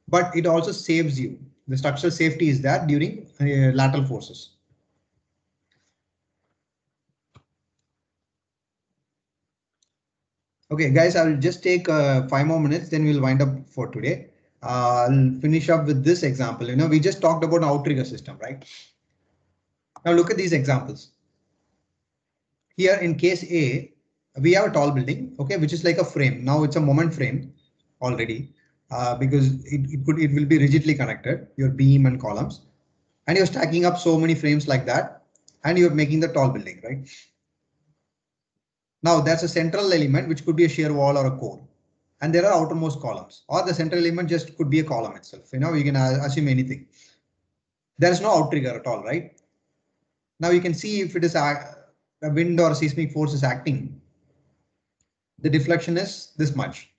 but it also saves you. The structural safety is there during lateral forces. Okay, guys, I will just take 5 more minutes, then we'll wind up for today. I'll finish up with this example. We just talked about an outrigger system, right? Now look at these examples. Here in case A, we have a tall building, okay, which is like a frame. Now it's a moment frame already because it will be rigidly connected, your beam and columns, and you're stacking up so many frames like that, and you're making the tall building, right? Now that's a central element, which could be a shear wall or a core. And there are outermost columns, or the central element just could be a column itself. You can assume anything. There is no outrigger at all, right? Now you can see if it is a wind or seismic force is acting, the deflection is this much.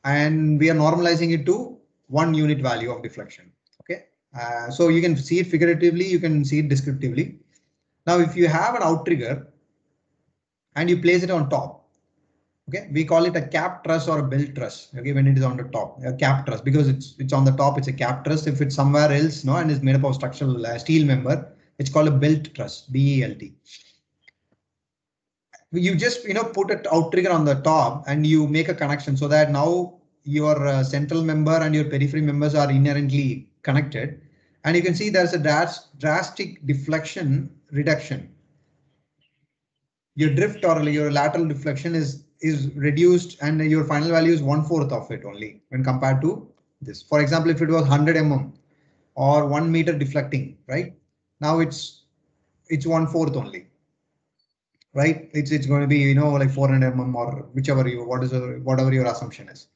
And we are normalizing it to 1 unit value of deflection. Okay, so you can see it figuratively, you can see it descriptively. Now, if you have an outrigger and you place it on top, okay, we call it a cap truss or a belt truss. Okay, when it is on the top, a cap truss, because it's on the top, it's a cap truss. If it's somewhere else, and is made up of structural steel member, it's called a belt truss, BELT. you just put an outrigger on the top and you make a connection so that now your central member and your periphery members are inherently connected, and you can see there's a drastic deflection reduction. Your drift or your lateral deflection is reduced, and your final value is 1/4 of it only when compared to this. For example, if it was 100 mm or 1 meter deflecting, right? Now it's 1/4 only. Right, it's going to be like 400 mm or whatever your assumption is.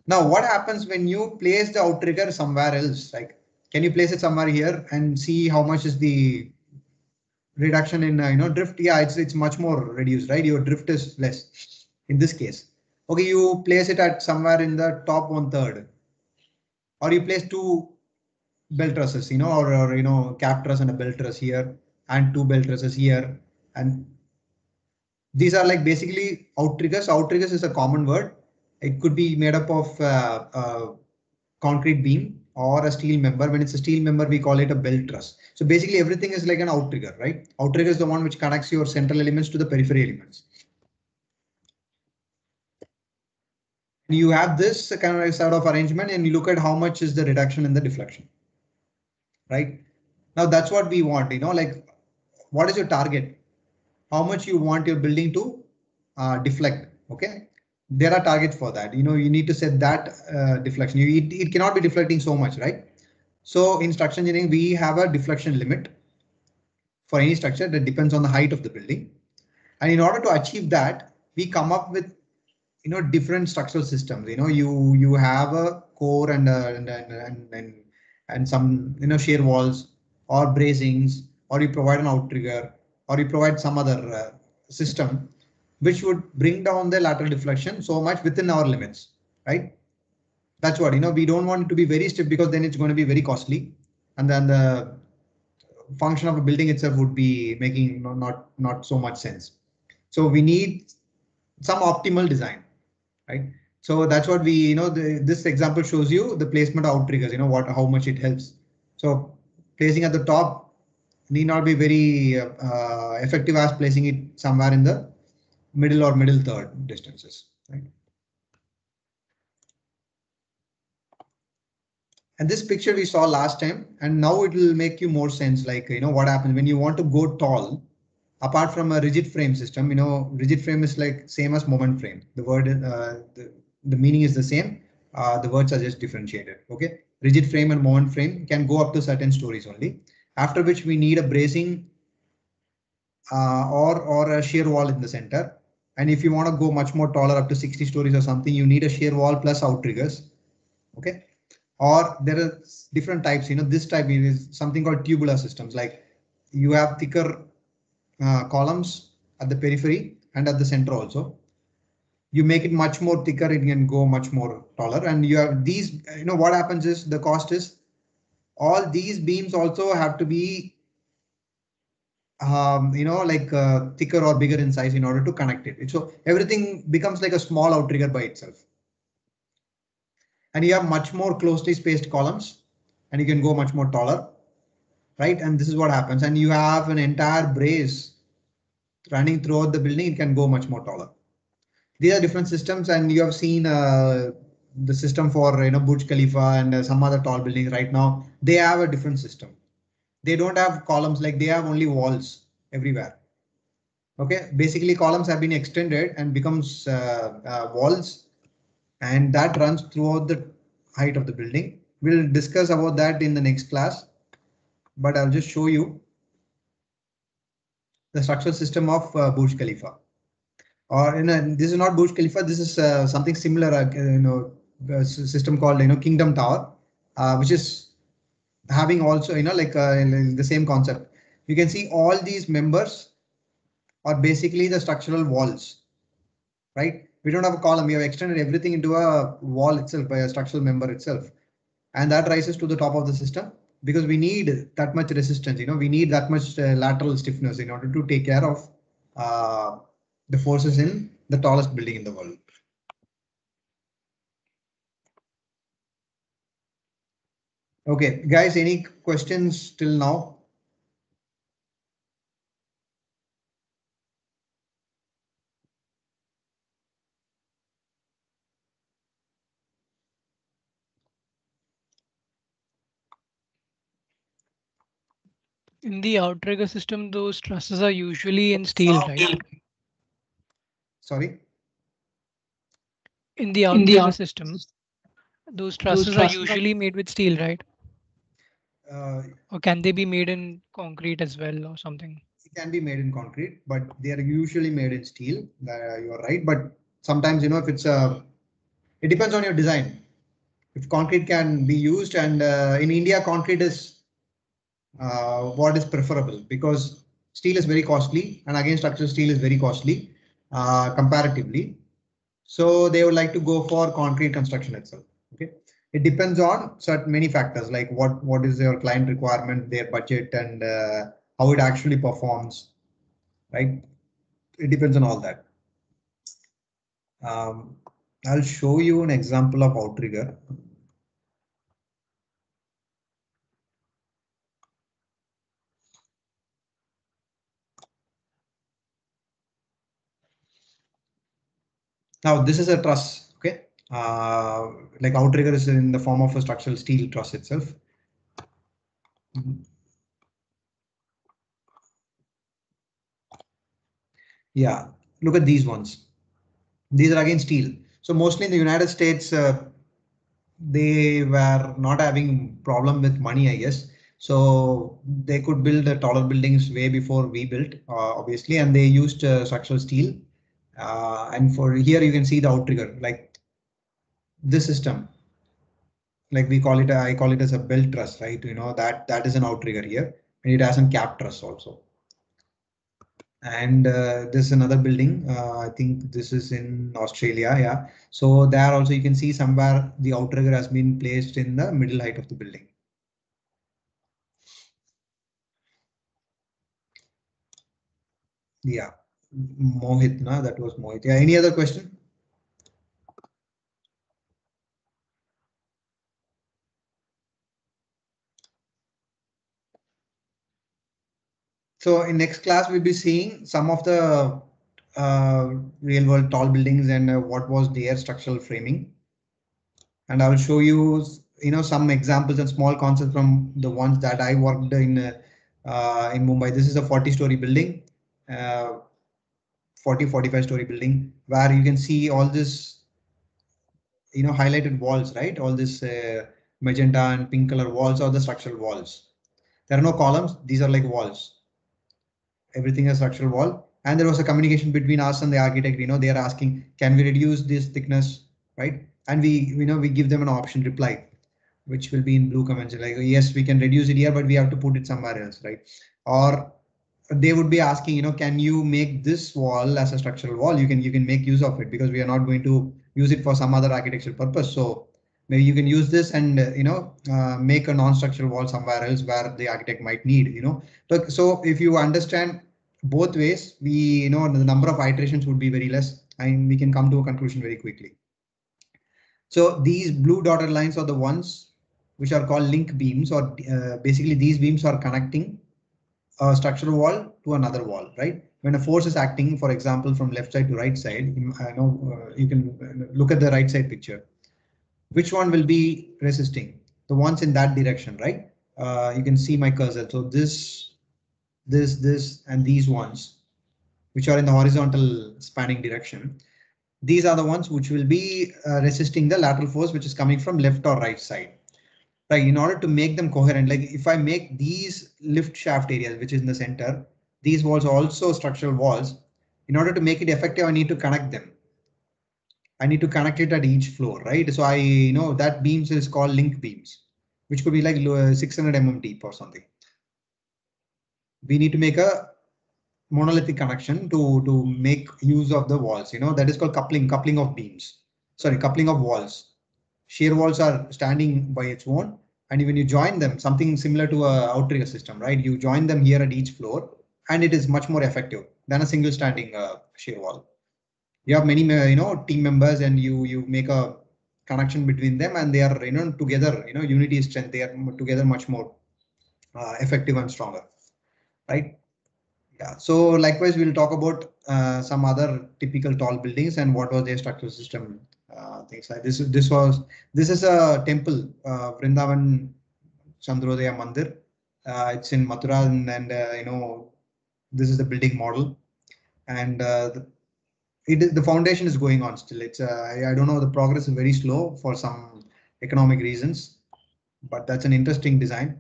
Now what happens when you place the outrigger somewhere else? Like, can you place it somewhere here and see how much is the reduction in drift? Yeah, it's much more reduced, right? Your drift is less in this case. Okay, you place it at somewhere in the top 1/3, or you place 2 belt trusses, or cap truss and a belt truss here and 2 belt trusses here, and these are like basically outriggers. Outriggers is a common word. It could be made up of concrete beam or a steel member. When it's a steel member, we call it a belt truss. So basically everything is like an outrigger, right? Outrigger is the one which connects your central elements to the periphery elements. You have this kind of sort of arrangement and you look at how much is the reduction in the deflection, right? Now that's what we want, like what is your target? How much you want your building to deflect. Okay, there are targets for that. You need to set that deflection. It cannot be deflecting so much, right? So in structural engineering, we have a deflection limit for any structure that depends on the height of the building. And in order to achieve that, we come up with different structural systems. You have a core and some shear walls or bracings, or you provide an outrigger, or you provide some other system which would bring down the lateral deflection so much within our limits, right? That's what, we don't want it to be very stiff, because then it's going to be very costly, and then the function of a building itself would be making not so much sense. So we need some optimal design, right? So that's what we, this example shows you the placement of outriggers, how much it helps. So placing at the top need not be very effective as placing it somewhere in the middle or middle third distances, right? And this picture we saw last time, and now it will make you more sense, like, what happens when you want to go tall. Apart from a rigid frame system, rigid frame is like same as moment frame. The word, the meaning is the same. The words are just differentiated. Okay, rigid frame and moment frame can go up to certain stories only. After which we need a bracing or a shear wall in the center. And if you want to go much more taller, up to 60 stories or something, you need a shear wall plus outriggers. Okay, or there are different types. This type is something called tubular systems. Like you have thicker columns at the periphery and at the center also. You make it much more thicker, it can go much more taller. And you have these, what happens is the cost is all these beams also have to be thicker or bigger in size in order to connect it. So everything becomes like a small outrigger by itself. And you have much more closely spaced columns, and you can go much more taller, right? And this is what happens. And you have an entire brace running throughout the building, it can go much more taller. These are different systems, and you have seen the system for Burj Khalifa and some other tall buildings right now. They have a different system. They don't have columns, like they have only walls everywhere. Okay, basically columns have been extended and becomes walls, and that runs throughout the height of the building. We'll discuss about that in the next class, but I'll just show you the structural system of Burj Khalifa. Or this is not Burj Khalifa. This is something similar. A system called Kingdom Tower, which is having also the same concept. You can see all these members are basically the structural walls, right? We don't have a column. We have extended everything into a wall itself by a structural member itself, and that rises to the top of the system because we need that much resistance. We need that much lateral stiffness in order to take care of the forces in the tallest building in the world. Okay, guys, any questions till now?
In the outrigger system, those trusses are usually in steel, right?
Sorry?
In the outrigger system, those trusses are usually made with steel, right? Or can they be made in concrete as well or something?
It can be made in concrete, but they are usually made in steel. You are right, but sometimes, if it's it depends on your design. If concrete can be used, and in India, concrete is what is preferable because steel is very costly, and again, structural steel is very costly comparatively. So they would like to go for concrete construction itself. Okay, it depends on certain many factors like what is your client requirement, their budget, and how it actually performs. Right, it depends on all that. I'll show you an example of outrigger. Now this is a truss, okay? Like outrigger is in the form of a structural steel truss itself. Yeah, look at these ones. These are again steel. So mostly in the United States, they were not having problem with money, I guess. So they could build taller buildings way before we built, obviously, and they used structural steel. And for here you can see the outrigger, like this system. Like we call it, I call it as a belt truss, right? That is an outrigger here, and it has a cap truss also. And this is another building. I think this is in Australia. Yeah. So there also you can see somewhere the outrigger has been placed in the middle height of the building. Yeah. Mohit, na? That was Mohit. Yeah. Any other question? So in next class, we'll be seeing some of the real world tall buildings and what was their structural framing. And I will show you, some examples and small concepts from the ones that I worked in Mumbai. This is a 40-story building, 45 story building, where you can see all this, highlighted walls, right? All this magenta and pink color walls are the structural walls. There are no columns. These are like walls. Everything is structural wall. And there was a communication between us and the architect. They are asking, can we reduce this thickness, right? And we give them an option reply, which will be in blue comments, like, yes, we can reduce it here, but we have to put it somewhere else, right? Or they would be asking, can you make this wall as a structural wall? You can make use of it because we are not going to use it for some other architectural purpose. So maybe you can use this and make a non-structural wall somewhere else where the architect might need. So if you understand both ways, the number of iterations would be very less, and we can come to a conclusion very quickly. So these blue dotted lines are the ones which are called link beams, or basically these beams are connecting a structural wall to another wall, right? When a force is acting, for example, from left side to right side, you can look at the right side picture. Which one will be resisting? The ones in that direction, right? You can see my cursor. So this, and these ones, which are in the horizontal spanning direction, these are the ones which will be resisting the lateral force, which is coming from left or right side. Right, in order to make them coherent, like if I make these lift shaft areas, which is in the center, these walls are also structural walls. In order to make it effective, I need to connect them. I need to connect it at each floor, right? So I know that beams is called link beams, which could be like 600 mm deep or something. We need to make a monolithic connection to make use of the walls. That is called coupling of beams. Sorry, coupling of walls. Shear walls are standing by its own. And when you join them, something similar to a outrigger system, right? You join them here at each floor, and it is much more effective than a single standing shear wall. You have many, team members, and you make a connection between them, and they are, together, unity is strength. They are together much more effective and stronger, right? Yeah. So likewise, we'll talk about some other typical tall buildings and what was their structural system. Things like this. This is a temple, Vrindavan Chandrodaya Mandir. It's in Mathura, and you know, this is the building model, and the foundation is going on still. It's I don't know, the progress is very slow for some economic reasons, but that's an interesting design.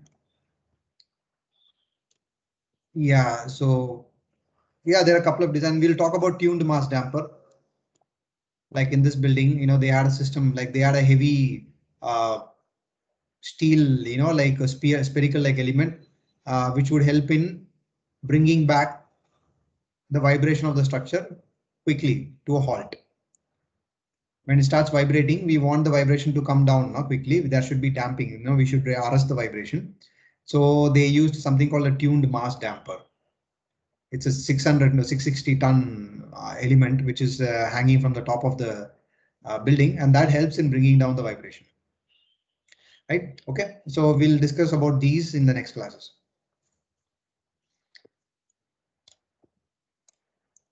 Yeah, so yeah, there are a couple of designs. We'll talk about tuned mass damper. Like in this building, you know, they had a system, like they had a heavy steel, you know, like a spherical like element, which would help in bringing back the vibration of the structure quickly to a halt. When it starts vibrating, we want the vibration to come down quickly. There should be damping, you know, we should arrest the vibration. So they used something called a tuned mass damper. It's a 660 ton element, which is hanging from the top of the building, and that helps in bringing down the vibration. Right? Okay, so we'll discuss about these in the next classes.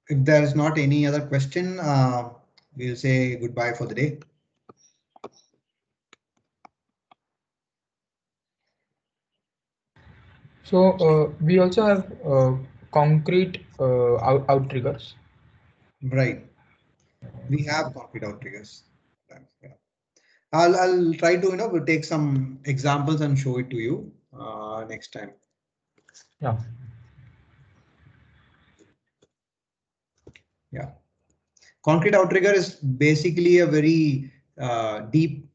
If there is not any other question, we'll say goodbye for the day.
So we also have concrete out triggers.
Right. We have concrete out triggers. Yeah. I'll try to, you know, we'll take some examples and show it to you next time.
Yeah.
Yeah. Concrete outrigger is basically a very deep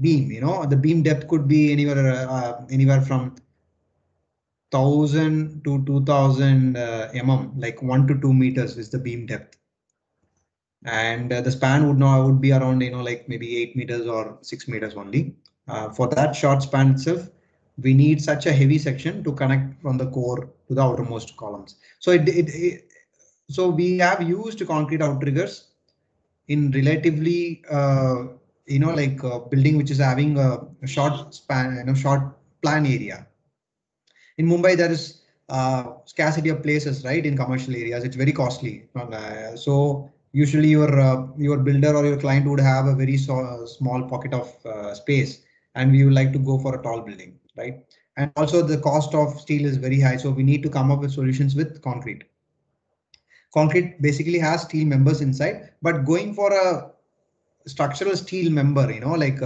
beam. You know, the beam depth could be anywhere from 1000 to 2000 mm, like 1 to 2 meters is the beam depth. And the span would be around, you know, like maybe 8 meters or 6 meters only. For that short span itself, we need such a heavy section to connect from the core to the outermost columns. So so we have used concrete outriggers in relatively, you know, like building which is having a short span, you know, short plan area. In Mumbai, there is scarcity of places, right? In commercial areas, it's very costly. So usually your builder or your client would have a very small pocket of space, and we would like to go for a tall building, right? And also the cost of steel is very high, so we need to come up with solutions with concrete. Concrete basically has steel members inside, but going for a structural steel member, you know, like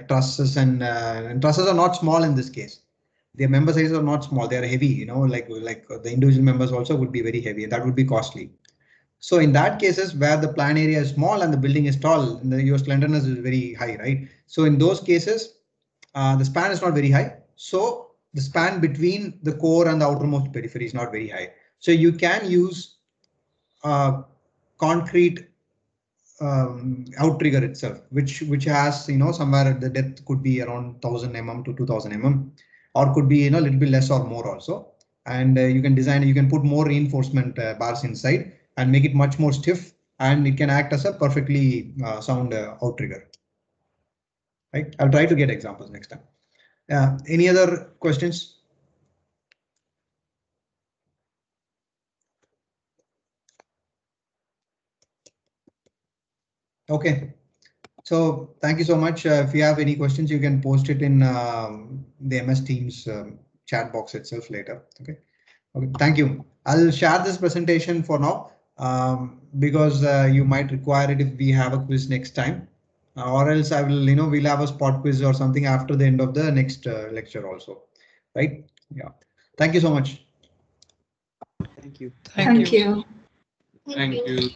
trusses, and trusses are not small in this case. Their member sizes are not small; they are heavy. You know, like the individual members also would be very heavy. That would be costly. So in that cases where the plan area is small and the building is tall, your slenderness is very high, right? So in those cases, the span is not very high. So the span between the core and the outermost periphery is not very high. So you can use concrete outrigger itself, which has, you know, somewhere the depth could be around 1000 mm to 2000 mm, or could be, you know, a little bit less or more also. And you can design, you can put more reinforcement bars inside and make it much more stiff, and it can act as a perfectly sound outrigger. Right? I'll try to get examples next time. Any other questions? Okay. So thank you so much. If you have any questions, you can post it in the MS Teams chat box itself later. Okay. Okay. Thank you. I'll share this presentation for now because you might require it if we have a quiz next time, or else I will, you know, we'll have a spot quiz or something after the end of the next lecture also. Right. Yeah. Thank you so much.
Thank you.
Thank you.
Thank you.